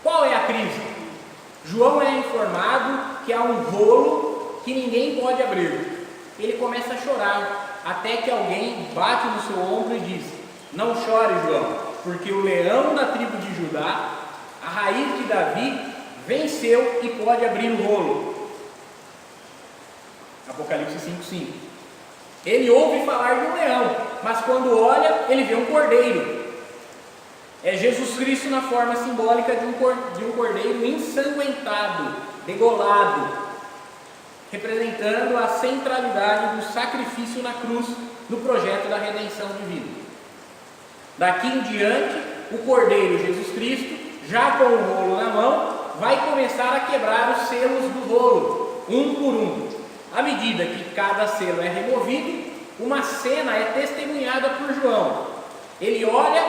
Qual é a crise? João é informado que há um rolo que ninguém pode abrir. Ele começa a chorar, até que alguém bate no seu ombro e diz: não chore, João, porque o leão da tribo de Judá, a raiz de Davi, venceu e pode abrir o rolo. Apocalipse 5:5. Ele ouve falar de um leão, mas quando olha, ele vê um cordeiro. É Jesus Cristo na forma simbólica de um cordeiro ensanguentado, degolado, representando a centralidade do sacrifício na cruz no projeto da redenção divina. Daqui em diante, o cordeiro Jesus Cristo, já com o rolo na mão, vai começar a quebrar os selos do rolo, um por um. À medida que cada selo é removido, uma cena é testemunhada por João. Ele olha,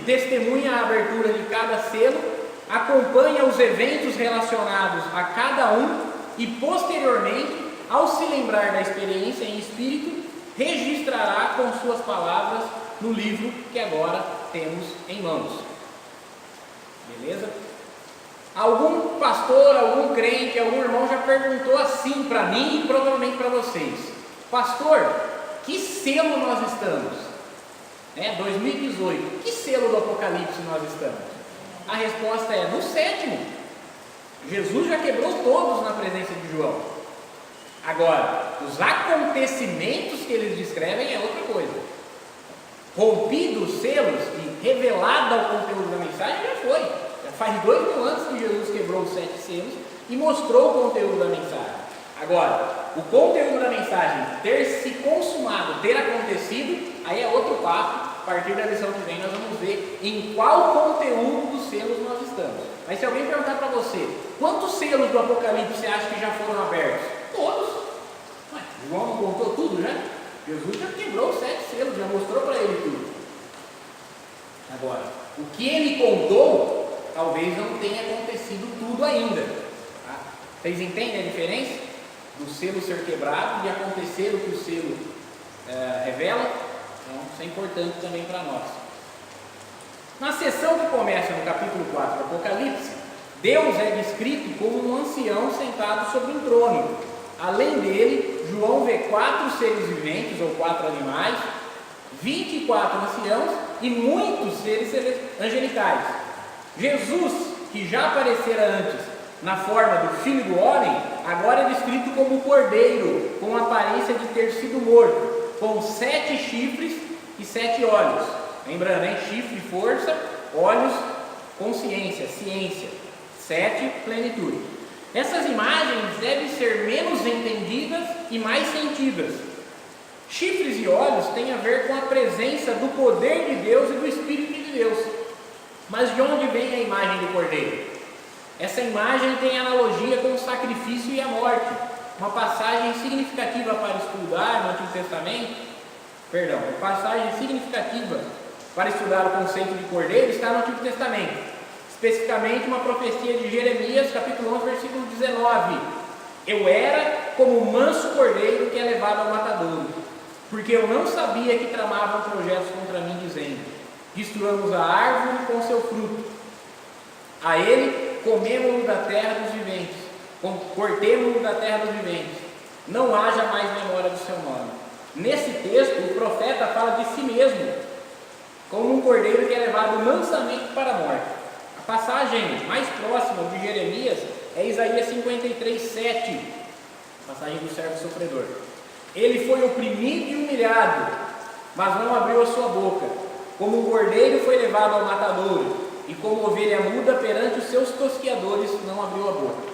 testemunha a abertura de cada selo, acompanha os eventos relacionados a cada um e, posteriormente, ao se lembrar da experiência em espírito, registrará com suas palavras no livro que agora temos em mãos. Beleza? Algum pastor, algum crente, algum irmão já perguntou assim para mim e provavelmente para vocês: pastor, que selo nós estamos? 2018, que selo do Apocalipse nós estamos? A resposta é: no 7º. Jesus já quebrou todos na presença de João. Agora, os acontecimentos que eles descrevem é outra coisa. Rompidos os selos e revelado ao conteúdo da mensagem já foi. Já faz 2000 anos que Jesus quebrou os 7 selos e mostrou o conteúdo da mensagem. Agora, o conteúdo da mensagem ter se consumado, ter acontecido, aí é outro papo. A partir da lição que vem nós vamos ver em qual conteúdo dos selos nós estamos. Mas se alguém perguntar para você, quantos selos do Apocalipse você acha que já foram abertos? Todos. Ué, João não contou tudo já? Jesus já quebrou os 7 selos, já mostrou para ele tudo. Agora, o que ele contou, talvez não tenha acontecido tudo ainda. Tá? Vocês entendem a diferença do selo ser quebrado e acontecer o que o selo revela? Então, isso é importante também para nós. Na seção que começa no capítulo 4 do Apocalipse, Deus é descrito como um ancião sentado sobre um trono. Além dele, João vê 4 seres viventes, ou 4 animais, 24 anciãos e muitos seres angelicais. Jesus, que já aparecera antes na forma do Filho do Homem, agora é descrito como um cordeiro, com a aparência de ter sido morto, com 7 chifres e 7 olhos. Lembrando, hein? Chifre, força, olhos, consciência, ciência, 7, plenitude. Essas imagens devem ser menos entendidas e mais sentidas. Chifres e olhos têm a ver com a presença do poder de Deus e do Espírito de Deus. Mas de onde vem a imagem do cordeiro? Essa imagem tem analogia com o sacrifício e a morte. Uma passagem significativa para estudar no Antigo Testamento, uma passagem significativa para estudar o conceito de cordeiro está no Antigo Testamento. Especificamente uma profecia de Jeremias, capítulo 11, versículo 19. Eu era como o manso cordeiro que é levado ao matadouro, porque eu não sabia que tramavam projetos contra mim, dizendo: destruamos a árvore com seu fruto. A ele comemos-lo da terra dos viventes, cortemos-lo da terra dos viventes. Não haja mais memória do seu nome. Nesse texto, o profeta fala de si mesmo como um cordeiro que é levado mansamente para a morte. A passagem mais próxima de Jeremias é Isaías 53:7, passagem do servo sofredor. Ele foi oprimido e humilhado, mas não abriu a sua boca. Como um cordeiro foi levado ao matadouro, e como ovelha muda perante os seus tosquiadores, não abriu a boca.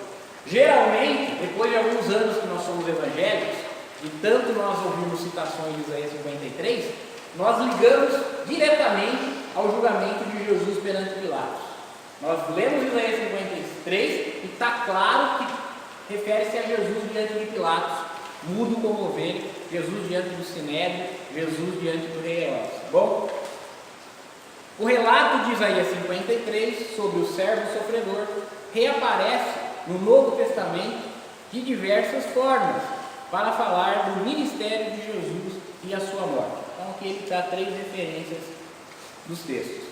Geralmente, depois de alguns anos que nós somos evangélicos, e tanto nós ouvimos citações de Isaías 53, nós ligamos diretamente ao julgamento de Jesus perante Pilatos. Nós lemos Isaías 53 e está claro que refere-se a Jesus diante de Pilatos, mudo como ovelha, Jesus diante do Sinédrio, Jesus diante do rei Herodes. Bom, o relato de Isaías 53 sobre o servo sofredor reaparece no Novo Testamento de diversas formas para falar do ministério de Jesus e a sua morte. Então aqui ele dá 3 referências dos textos.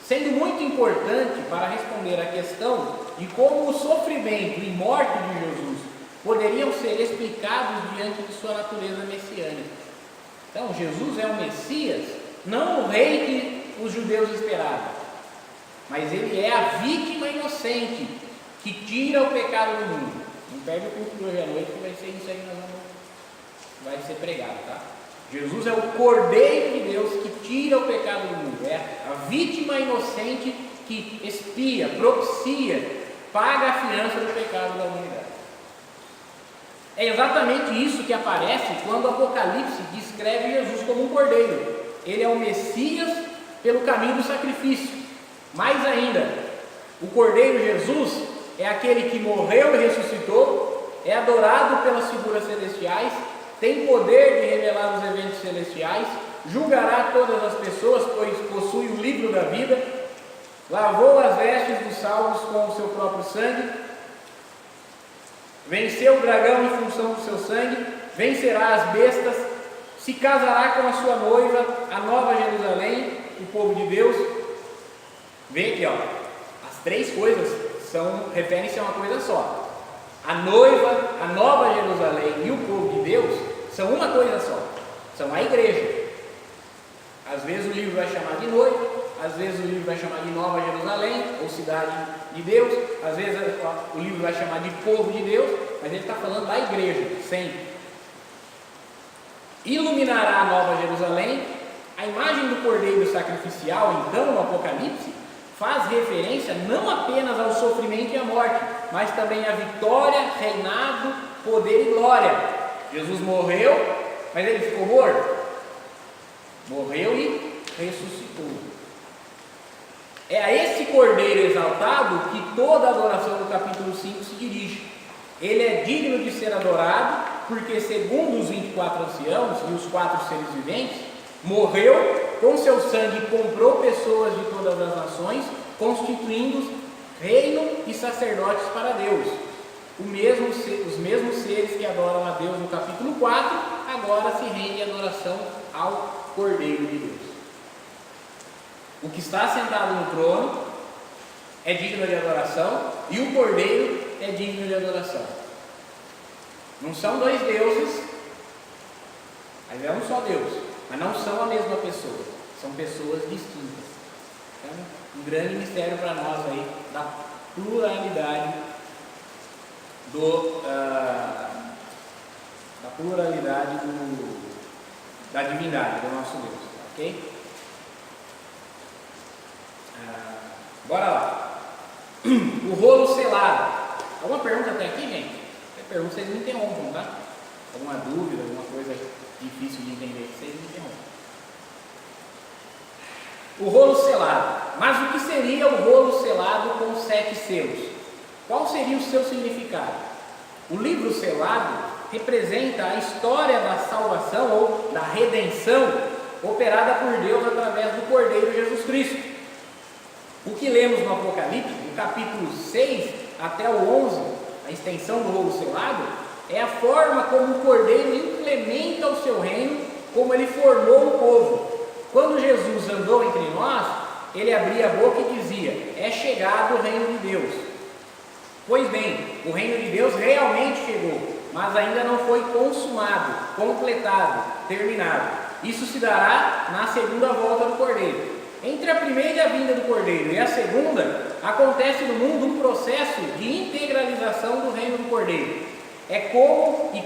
Sendo muito importante para responder à questão de como o sofrimento e morte de Jesus poderiam ser explicados diante de sua natureza messiânica. Então, Jesus é o Messias, não o rei que os judeus esperavam, mas ele é a vítima inocente que tira o pecado do mundo. Não perde o culto de hoje à noite, que vai ser isso aí que vai ser pregado, tá? Jesus é o Cordeiro de Deus que tira o pecado do mundo, é a vítima inocente que expia, propicia, paga a fiança do pecado da humanidade. É exatamente isso que aparece quando o Apocalipse descreve Jesus como um cordeiro. Ele é o Messias pelo caminho do sacrifício. Mais ainda, o Cordeiro Jesus é aquele que morreu e ressuscitou, é adorado pelas figuras celestiais, tem poder de revelar os eventos celestiais, julgará todas as pessoas, pois possui o livro da vida, lavou as vestes dos salvos com o seu próprio sangue, venceu o dragão em função do seu sangue, vencerá as bestas, se casará com a sua noiva, a nova Jerusalém, o povo de Deus. Vem aqui, ó, as 3 coisas referem-se a uma coisa só. A noiva, a nova Jerusalém e o povo de Deus são uma coisa só, são a igreja. Às vezes o livro vai chamar de noiva, às vezes o livro vai chamar de Nova Jerusalém, ou cidade de Deus, às vezes o livro vai chamar de povo de Deus, mas ele está falando da igreja, sempre. Iluminará a Nova Jerusalém. A imagem do cordeiro sacrificial, então, no Apocalipse, faz referência não apenas ao sofrimento e à morte, mas também à vitória, reinado, poder e glória. Jesus morreu, mas ele ficou morto? Morreu e ressuscitou. É a esse Cordeiro exaltado que toda a adoração do capítulo 5 se dirige. Ele é digno de ser adorado, porque segundo os 24 anciãos e os 4 seres viventes, morreu, com seu sangue comprou pessoas de todas as nações, constituindo reino e sacerdotes para Deus. Os mesmos seres que adoram a Deus no capítulo 4, agora se rende adoração ao Cordeiro de Deus. O que está sentado no trono é digno de adoração e o Cordeiro é digno de adoração. Não são 2 deuses, mas é um só Deus, mas não são a mesma pessoa, são pessoas distintas. Então, um grande mistério para nós aí da pluralidade da divindade do nosso Deus, ok? Bora lá. O rolo selado. Alguma pergunta até aqui, gente? Se pergunta, vocês me interrompam, tá? Alguma dúvida, alguma coisa difícil de entender, vocês me interrompam. O rolo selado. Mas o que seria o rolo selado com 7 selos? Qual seria o seu significado? O livro selado representa a história da salvação ou da redenção operada por Deus através do Cordeiro Jesus Cristo. O que lemos no Apocalipse, do capítulo 6 até o 11, a extensão do rolo selado, é a forma como o Cordeiro implementa o seu reino, como ele formou o povo. Quando Jesus andou entre nós, ele abria a boca e dizia: é chegado o reino de Deus. Pois bem, o reino de Deus realmente chegou, mas ainda não foi consumado, completado, terminado. Isso se dará na segunda volta do Cordeiro. Entre a primeira vinda do Cordeiro e a segunda, acontece no mundo um processo de integralização do reino do Cordeiro.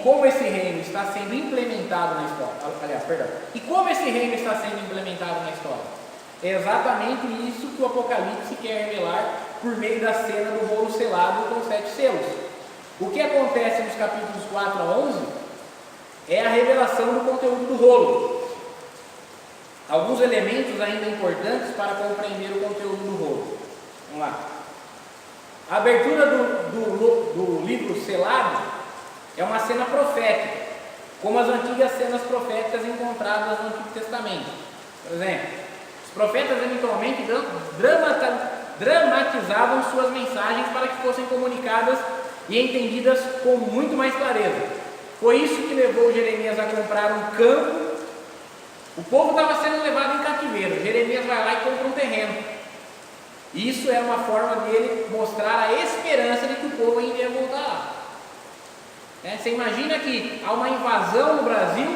como esse reino está sendo implementado na história. E como esse reino está sendo implementado na história? É exatamente isso que o Apocalipse quer revelar por meio da cena do rolo selado com 7 selos. O que acontece nos capítulos 4 a 11 é a revelação do conteúdo do rolo. Alguns elementos ainda importantes para compreender o conteúdo do rolo. Vamos lá. A abertura do livro selado é uma cena profética, como as antigas cenas proféticas encontradas no Antigo Testamento. Por exemplo, os profetas eventualmente dramatizavam suas mensagens para que fossem comunicadas e entendidas com muito mais clareza. Foi isso que levou Jeremias a comprar um campo. O povo estava sendo levado em cativeiro. Jeremias vai lá e compra um terreno. Isso é uma forma dele mostrar a esperança de que o povo ainda ia voltar lá. Você imagina que há uma invasão no Brasil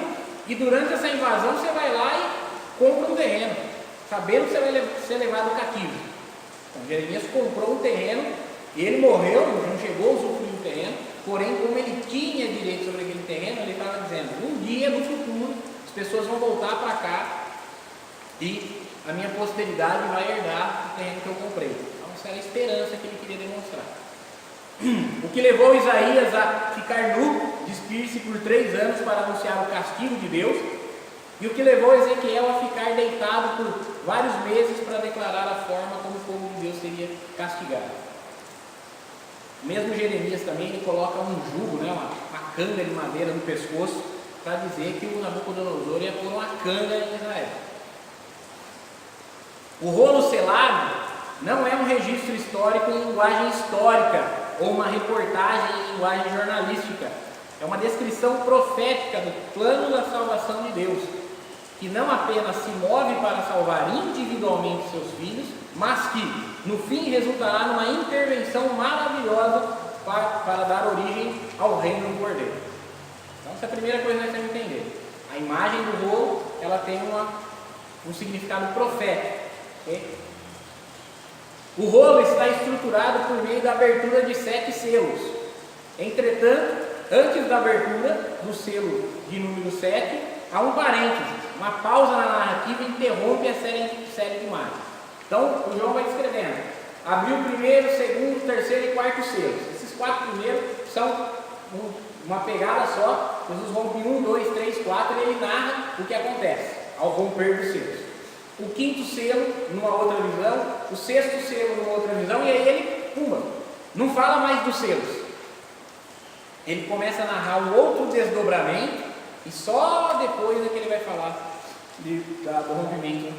e durante essa invasão você vai lá e compra um terreno, sabendo que você vai ser levado cativo. Então Jeremias comprou um terreno e ele morreu, não chegou a usufruir do terreno, porém como ele tinha direito sobre aquele terreno, ele estava dizendo, um dia no futuro as pessoas vão voltar para cá e a minha posteridade vai herdar o terreno que eu comprei. Então essa era a esperança que ele queria demonstrar. O que levou Isaías a ficar nu, despir-se por 3 anos para anunciar o castigo de Deus, e o que levou Ezequiel a ficar deitado por vários meses para declarar a forma como o povo de Deus seria castigado. Mesmo Jeremias também ele coloca um jugo, uma canga de madeira no pescoço, para dizer que o Nabucodonosor ia pôr uma canga em Israel. O rolo selado não é um registro histórico em linguagem histórica ou uma reportagem em linguagem jornalística. É uma descrição profética do plano da salvação de Deus, que não apenas se move para salvar individualmente seus filhos, mas que, no fim, resultará numa intervenção maravilhosa para dar origem ao reino do Cordeiro. Então, essa é a primeira coisa que nós temos que entender. A imagem do rolo, ela tem um significado profético. Okay? O rolo está estruturado por meio da abertura de 7 selos. Entretanto, antes da abertura do selo de número 7, há um parênteses, uma pausa na narrativa interrompe a série de imagens. Então, o João vai descrevendo. Abriu o primeiro, segundo, terceiro e quarto selos. Esses 4 primeiros são uma pegada só. Jesus rompe 1, 2, 3, 4 e ele narra o que acontece ao romper dos selos. O 5º selo numa outra visão, o 6º selo numa outra visão, e aí ele, não fala mais dos selos. Ele começa a narrar um outro desdobramento, e só depois é que ele vai falar do rompimento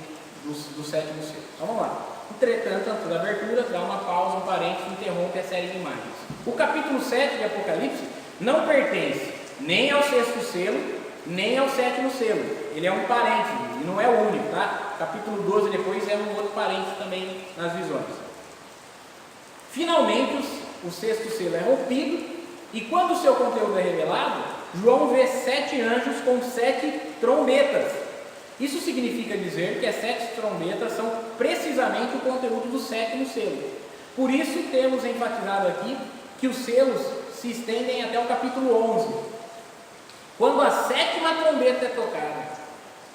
do 7º selo. Então vamos lá. Entretanto, antes da abertura, dá uma pausa, um parênteses, interrompe a série de imagens. O capítulo 7 de Apocalipse não pertence nem ao 6º selo, nem ao 7º selo. Ele é um parênteses, e não é o único, tá? Capítulo 12 depois é um outro parênteses também nas visões. Finalmente, o 6º selo é rompido, e quando o seu conteúdo é revelado, João vê 7 anjos com 7 trombetas. Isso significa dizer que as 7 trombetas são precisamente o conteúdo do 7º selo. Por isso temos enfatizado aqui que os selos se estendem até o capítulo 11. Quando a 7ª trombeta é tocada,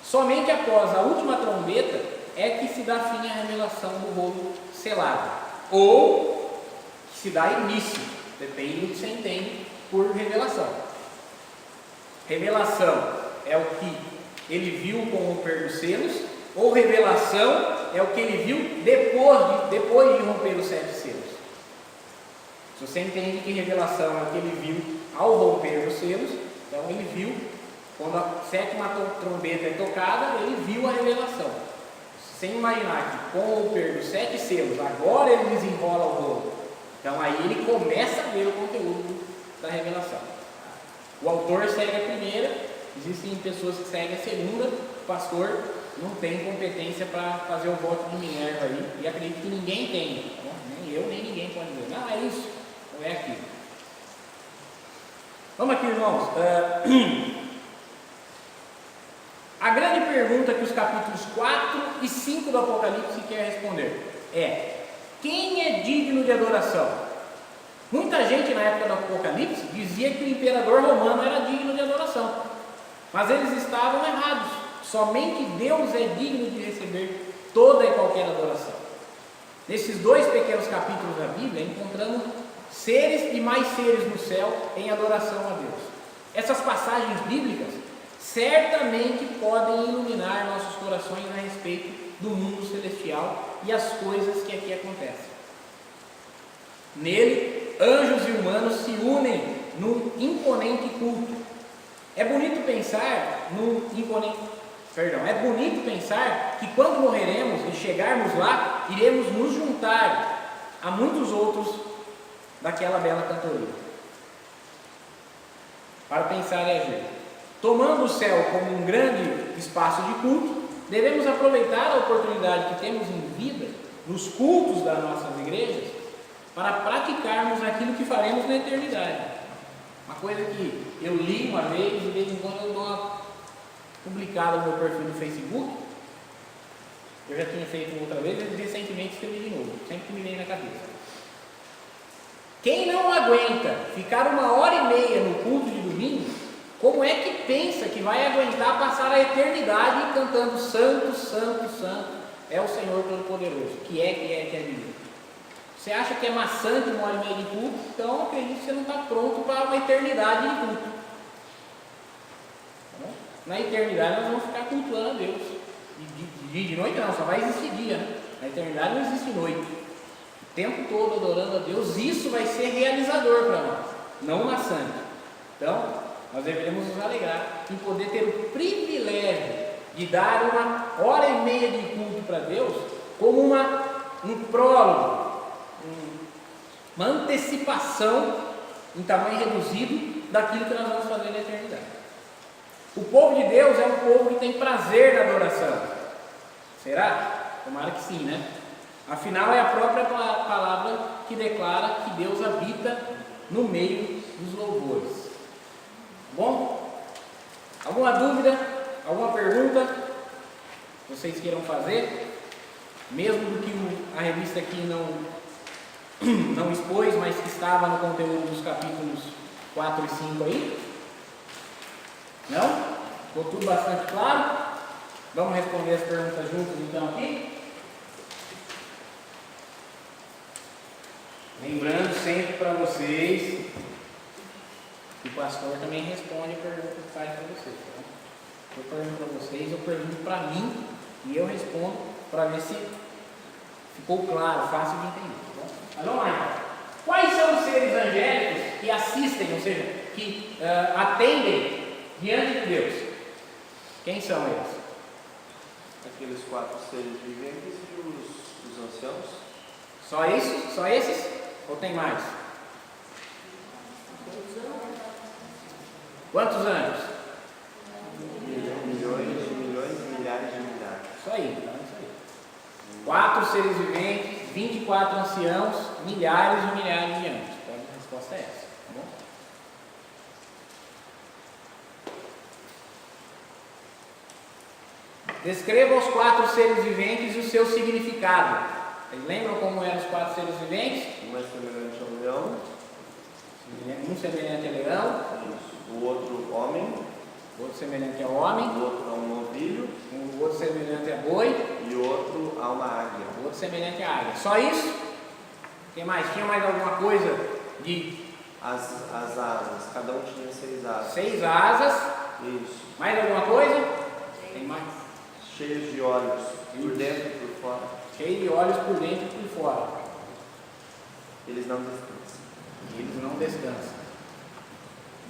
somente após a última trombeta é que se dá fim à revelação do rolo selado, ou que se dá início, depende do que você entende por revelação. Revelação é o que ele viu com o romper dos selos, ou revelação é o que ele viu depois de romper os 7 selos. Se você entende que revelação é o que ele viu ao romper os selos, então ele viu, quando a 7ª trombeta é tocada, ele viu a revelação. Sem imaginar que com o romper dos 7 selos, agora ele desenrola o rolo. Então aí ele começa a ver o conteúdo da revelação. O autor segue a primeira, existem pessoas que seguem a segunda, o pastor não tem competência para fazer o voto de Minerva aí, e acredito que ninguém tem, tá bom? Nem eu, nem ninguém pode dizer, não, é isso, ou é aquilo. Vamos aqui, irmãos. A grande pergunta que os capítulos 4 e 5 do Apocalipse quer responder é: quem é digno de adoração? Muita gente na época do Apocalipse dizia que o imperador romano era digno de adoração, mas eles estavam errados. Somente Deus é digno de receber toda e qualquer adoração. Nesses 2 pequenos capítulos da Bíblia, encontramos seres e mais seres no céu em adoração a Deus. Essas passagens bíblicas certamente podem iluminar nossos corações a respeito do mundo celestial e as coisas que aqui acontecem. Nele, anjos e humanos se unem num imponente culto. É bonito pensar que quando morreremos e chegarmos lá, iremos nos juntar a muitos outros daquela bela cantoria. Para pensar e agir. Tomando o céu como um grande espaço de culto, devemos aproveitar a oportunidade que temos em vida, nos cultos das nossas igrejas, para praticarmos aquilo que faremos na eternidade. Uma coisa que eu li uma vez, de vez em quando eu dou uma publicada no meu perfil do Facebook. Eu já tinha feito outra vez e recentemente escrevi de novo, sempre que me vem na cabeça. Quem não aguenta ficar 1h30 no culto de domingo, como é que pensa que vai aguentar passar a eternidade cantando Santo, Santo, Santo é o Senhor Todo-Poderoso, que é divino? Você acha que é maçante 1h30 de culto? Então acredito que você não está pronto para uma eternidade de culto. Tá bom? Na eternidade nós vamos ficar cultuando a Deus. De noite não, só vai existir dia, né? Na eternidade não existe noite. O tempo todo adorando a Deus, isso vai ser realizador para nós, não maçante. Então, nós devemos nos alegrar em poder ter o privilégio de dar 1h30 de culto para Deus como um prólogo, uma antecipação em tamanho reduzido daquilo que nós vamos fazer na eternidade. O povo de Deus é um povo que tem prazer na adoração. Será? Tomara que sim, né? Afinal, é a própria palavra que declara que Deus habita no meio dos louvores. Bom? Alguma dúvida? Alguma pergunta que vocês queiram fazer? Mesmo do que a revista aqui não expôs, mas que estava no conteúdo dos capítulos 4 e 5 aí? Não? Ficou tudo bastante claro? Vamos responder as perguntas juntos então aqui? Lembrando sempre para vocês que o pastor também responde a pergunta que faz para vocês. Tá? Eu pergunto para vocês, eu pergunto para mim e eu respondo para ver se ficou claro, fácil de entender. Tá? Mas vamos lá então. Quais são os seres angélicos que assistem, ou seja, que atendem diante de Deus? Quem são eles? Aqueles 4 seres viventes e os anciãos. Só isso? Só esses? Ou tem mais? Quantos anjos? Milhões e milhares de milhares. Isso aí, então é isso aí. 4 seres viventes, 24 anciãos, milhares e milhares de anjos. Então a resposta é essa, tá bom? Descreva os 4 seres viventes e o seu significado. Vocês lembram como eram os 4 seres viventes? Um é semelhante ao leão. Um semelhante a leão. O outro homem. O outro semelhante ao homem. O outro a um novilho. O outro semelhante a boi. E o outro a uma águia. O outro semelhante a águia. Só isso? Tem mais? Tinha mais alguma coisa de... As asas. Cada um tinha 6 asas. 6 asas. Isso. Mais alguma coisa? Tem mais? Cheios de olhos. Por dentro e por fora. Cheio de olhos por dentro e por fora. Eles não descansam. Eles não descansam.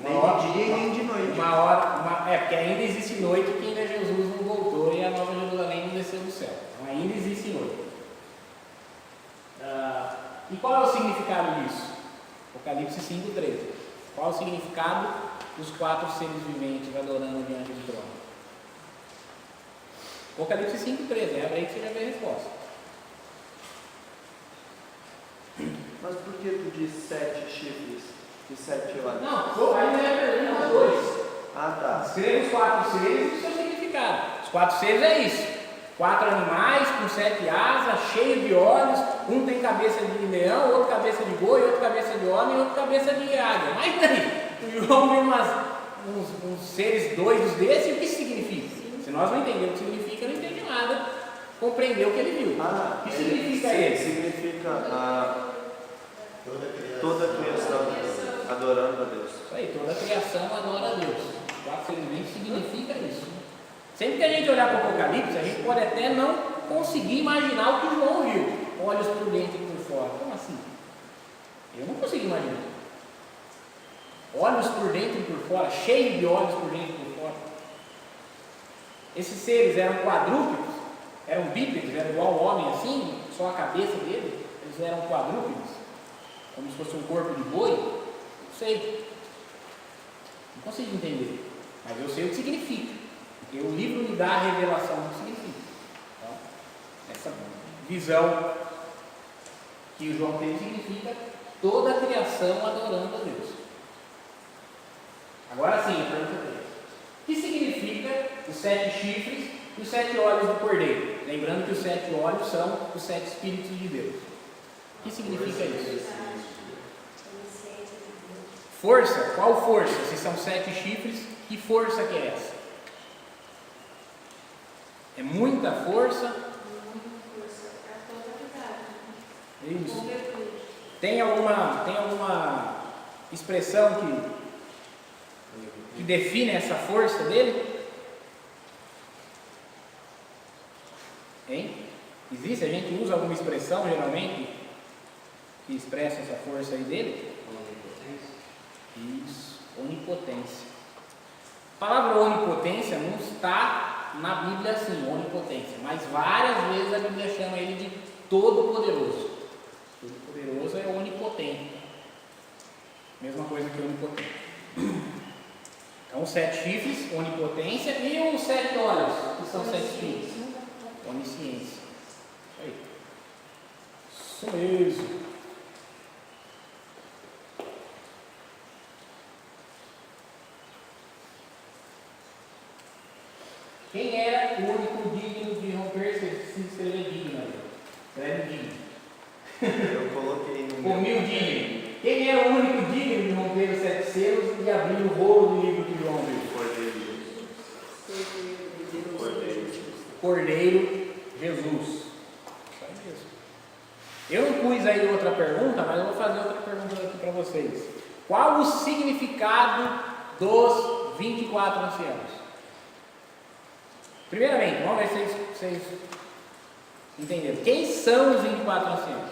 Nem de dia e nem de noite. Porque ainda existe noite que ainda Jesus não voltou e a Nova Jerusalém não desceu do céu. Então ainda existe noite. E qual é o significado disso? Apocalipse 5:13. Qual é o significado dos 4 seres viventes adorando diante do trono? Apocalipse 5:13. Abre aí que você já vê a resposta. Mas por que tu diz 7 chifres e 7 olhos? Não, aí não é pergunta, 2. Ah, tá. Escreva os 4 seres e o seu significado. Os 4 seres é isso. 4 animais com 7 asas, cheios de olhos, um tem cabeça de leão, outro cabeça de boi, outro cabeça de homem, outro cabeça de águia. Mas daí, o João viu uns seres doidos desses, e o que isso significa? Se nós não entendemos o que significa, não entende nada, compreendeu o que ele viu. O que significa isso? Significa toda a criação adorando a Deus. Isso aí, toda a criação adora a Deus. O quatro elementos significa isso. Sempre que a gente olhar para o Apocalipse, a gente pode até não conseguir imaginar o que João viu. Olhos por dentro e por fora. Como assim? Eu não consigo imaginar. Olhos por dentro e por fora, cheio de olhos por dentro e por fora. Esses seres eram quadrúpedes, eram bípedes, eram igual ao homem assim, só a cabeça deles, eles eram quadrúpedes, como se fosse um corpo de boi. Não sei. Não consigo entender. Mas eu sei o que significa. Porque o livro me dá a revelação do que significa. Então, essa visão que o João teve significa toda a criação adorando a Deus. Agora sim, a pergunta 3. O que significa os 7 chifres e os 7 olhos do cordeiro? Lembrando que os 7 olhos são os 7 Espíritos de Deus. O que significa isso? Força? Qual força? Se são 7 chifres, que força que é essa? É muita força? Isso. Tem alguma expressão que define essa força dele? Hein? Existe? A gente usa alguma expressão geralmente que expressa essa força aí dele? Isso, onipotência. A palavra onipotência não está na Bíblia assim, onipotência, mas várias vezes a Bíblia chama ele de todo-poderoso. Todo-poderoso é onipotente. Mesma coisa que onipotente. Então, os 7 chifres, onipotência, e os 7 olhos, que são 7 espíritos, onisciência. Isso mesmo. Quem era o único digno de romper, se escrever digno? Escreve digno. Eu coloquei no meu. Humilde. Quem era o único digno de romper os 7 selos e de abrir o rolo do livro que João viu? Cordeiro Jesus. Isso aí mesmo. Eu não pus aí outra pergunta, mas eu vou fazer outra pergunta aqui para vocês. Qual o significado dos 24 anciãos? Primeiramente, vamos ver se vocês entenderam. Quem são os 24 anciãos?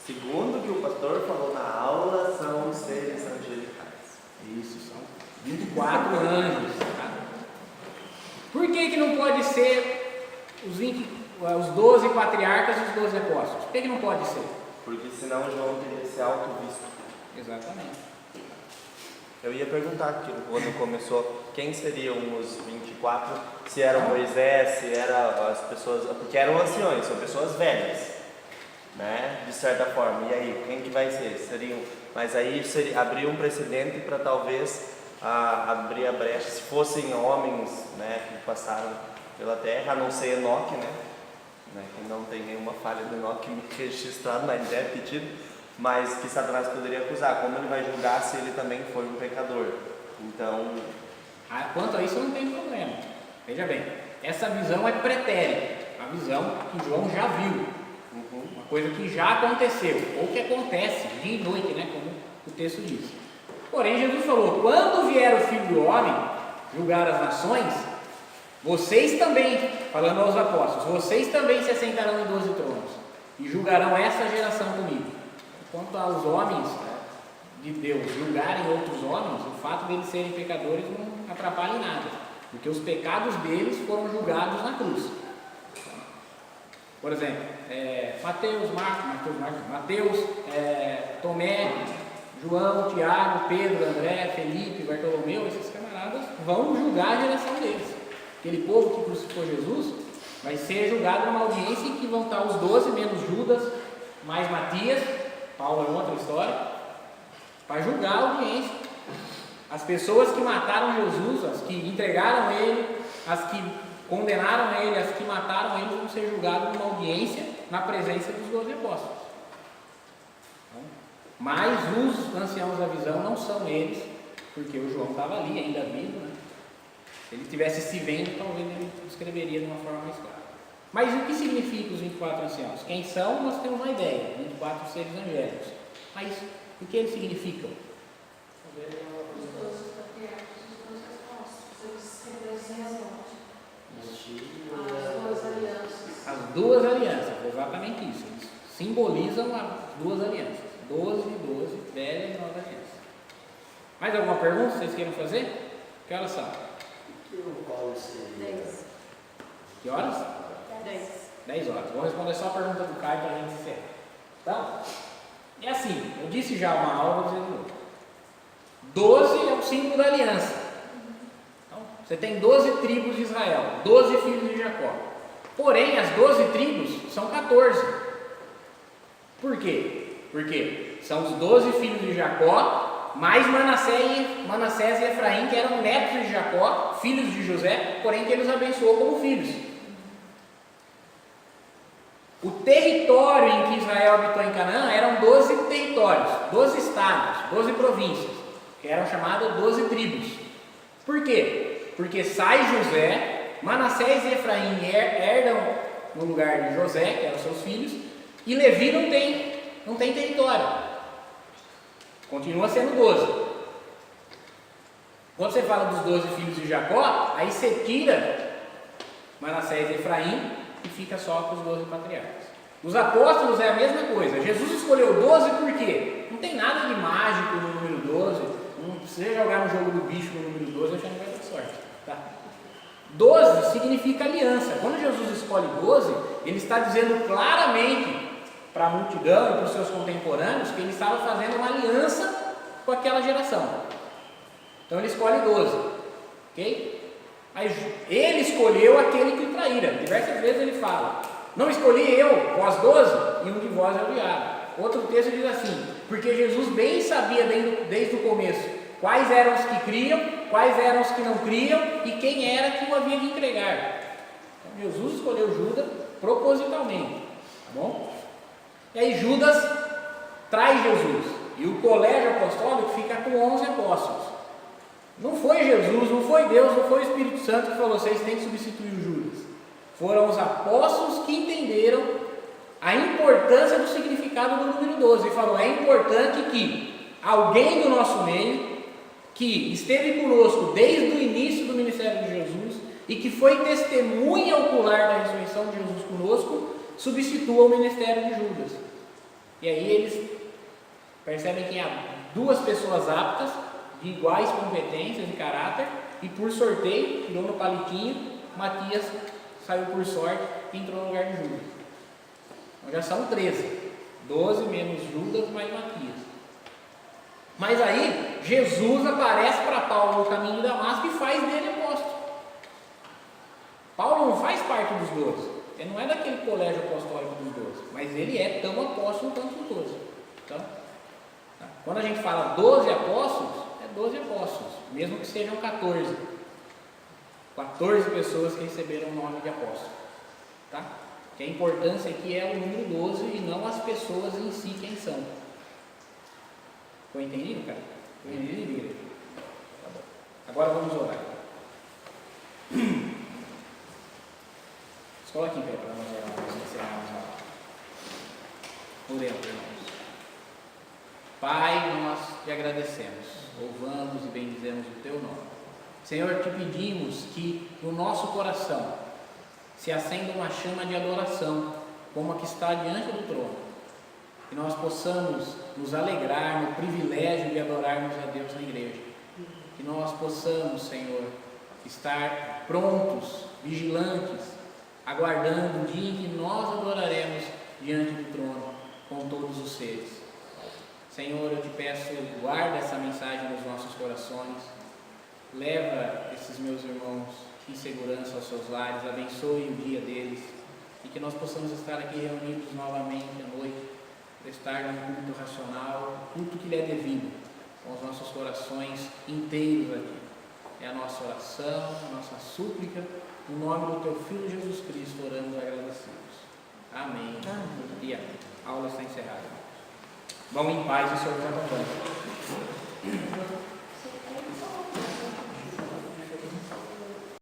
Segundo o que o pastor falou na aula, são os seres angelicais. Isso, são 24 anjos. Tá? Por que não pode ser os 12 patriarcas e os 12 apóstolos? Por que não pode ser? Porque senão João teria se auto-visto. Exatamente. Eu ia perguntar aqui quando começou quem seriam os 24, se era Moisés, se eram as pessoas, porque eram anciões, são pessoas velhas, né? De certa forma. E aí, quem que vai ser? Mas aí abriu um precedente para talvez abrir a brecha, se fossem homens, né, que passaram pela terra, a não ser Enoque, né? Que não tem nenhuma falha do Enoque registrado, mas deve ter tido. Mas que Satanás poderia acusar, como ele vai julgar se ele também foi um pecador? Então, quanto a isso não tem problema. Veja bem, essa visão é pretérita, a visão que João já viu, uma coisa que já aconteceu, ou que acontece dia e noite, né, como o texto diz. Porém, Jesus falou: quando vier o Filho do Homem julgar as nações, vocês também, falando aos apóstolos, vocês também se assentarão em 12 tronos e julgarão essa geração comigo. Quanto aos homens de Deus julgarem outros homens, o fato deles serem pecadores não atrapalha em nada, porque os pecados deles foram julgados na cruz. Por exemplo, Mateus, Tomé, João, Tiago, Pedro, André, Felipe, Bartolomeu, esses camaradas vão julgar a geração deles. Aquele povo que crucificou Jesus vai ser julgado numa audiência em que vão estar os 12 menos Judas, mais Matias. Paulo é outra história, para julgar a audiência. As pessoas que mataram Jesus, as que entregaram ele, as que condenaram ele, as que mataram ele vão ser julgados numa audiência na presença dos 12 apóstolos. Mas os anciãos da visão não são eles, porque o João estava ali, ainda vivo, né? Se ele estivesse se vendo, talvez ele escreveria de uma forma mais clara. Mas o que significa os 24 anciãos? Quem são, nós temos uma ideia, 24 seres angélicos. Mas o que eles significam? As duas alianças, exatamente isso. Eles simbolizam as duas alianças. 12 e 12, velha e nova aliança. Mais alguma pergunta que vocês queiram fazer? Que horas são? Que horas? 10 horas. Vou responder só a pergunta do Caio para a gente encerrar. Então, é assim, eu disse já uma aula, vou dizer de novo. 12 é o símbolo da aliança. Então, você tem 12 tribos de Israel, 12 filhos de Jacó. Porém, as 12 tribos são 14. Por quê? Porque são os 12 filhos de Jacó, mais Manassés e Efraim, que eram netos de Jacó, filhos de José, porém que ele os abençoou como filhos. O território em que Israel habitou em Canaã eram 12 territórios, 12 estados, 12 províncias, que eram chamadas 12 tribos. Por quê? Porque sai José, Manassés e Efraim herdam no lugar de José, que eram seus filhos, e Levi não tem território. Continua sendo 12. Quando você fala dos 12 filhos de Jacó, aí você tira Manassés e Efraim e fica só com os 12 patriarcas. Os apóstolos é a mesma coisa. Jesus escolheu 12 por quê? Não tem nada de mágico no número 12. Não precisa jogar no jogo do bicho no número 12, achando que vai ter sorte. Tá? 12 significa aliança. Quando Jesus escolhe 12, ele está dizendo claramente para a multidão e para os seus contemporâneos que ele estava fazendo uma aliança com aquela geração. Então ele escolhe 12. Ok? Mas ele escolheu aquele que o traíra. Diversas vezes ele fala: não escolhi eu, vós 12, e um de vós é o diabo. Outro texto diz assim: porque Jesus bem sabia desde o começo quais eram os que criam, quais eram os que não criam e quem era que o havia de entregar. Então Jesus escolheu Judas propositalmente. Tá bom? E aí Judas traz Jesus. E o colégio apostólico fica com 11 apóstolos. Não foi Jesus, não foi Deus, não foi o Espírito Santo que falou: vocês têm que substituir o Judas. Foram os apóstolos que entenderam a importância do significado do número 12 e falou: é importante que alguém do nosso meio, que esteve conosco desde o início do ministério de Jesus e que foi testemunha ocular da ressurreição de Jesus conosco, substitua o ministério de Judas. E aí eles percebem que há duas pessoas aptas, de iguais competências e caráter, e por sorteio, tirou no palitinho, Matias saiu por sorte e entrou no lugar de Judas. Então já são 13, 12 menos Judas mais Matias. Mas aí Jesus aparece para Paulo no caminho de Damasco e faz dele apóstolo. Paulo não faz parte dos 12, ele não é daquele colégio apostólico dos 12, mas ele é tão apóstolo quanto os 12. Então, quando a gente fala 12 apóstolos, é 12 apóstolos, mesmo que sejam 14. 14 pessoas que receberam o nome de apóstolo. Tá? Que a importância aqui é o número 12 e não as pessoas em si quem são. Ficou entendido, cara? Ficou entendido, igreja? Tá bom. Agora vamos orar. Escola aqui em pé para nós encerrarmos a aula. Oremos, irmãos. Pai, nós te agradecemos, louvamos e bendizemos o teu nome. Senhor, te pedimos que no nosso coração se acenda uma chama de adoração, como a que está diante do trono. Que nós possamos nos alegrar no privilégio de adorarmos a Deus na igreja. Que nós possamos, Senhor, estar prontos, vigilantes, aguardando o dia em que nós adoraremos diante do trono com todos os seres. Senhor, eu te peço, guarda essa mensagem nos nossos corações, leva esses meus irmãos em segurança aos seus lares, abençoe o dia deles e que nós possamos estar aqui reunidos novamente à noite, estar num culto racional, culto que lhe é devido, com os nossos corações inteiros aqui. É a nossa oração, a nossa súplica No nome do teu Filho Jesus Cristo, oramos agradecidos. Amém. E amém. A aula está encerrada. Vão em paz e o Senhor te acompanhe.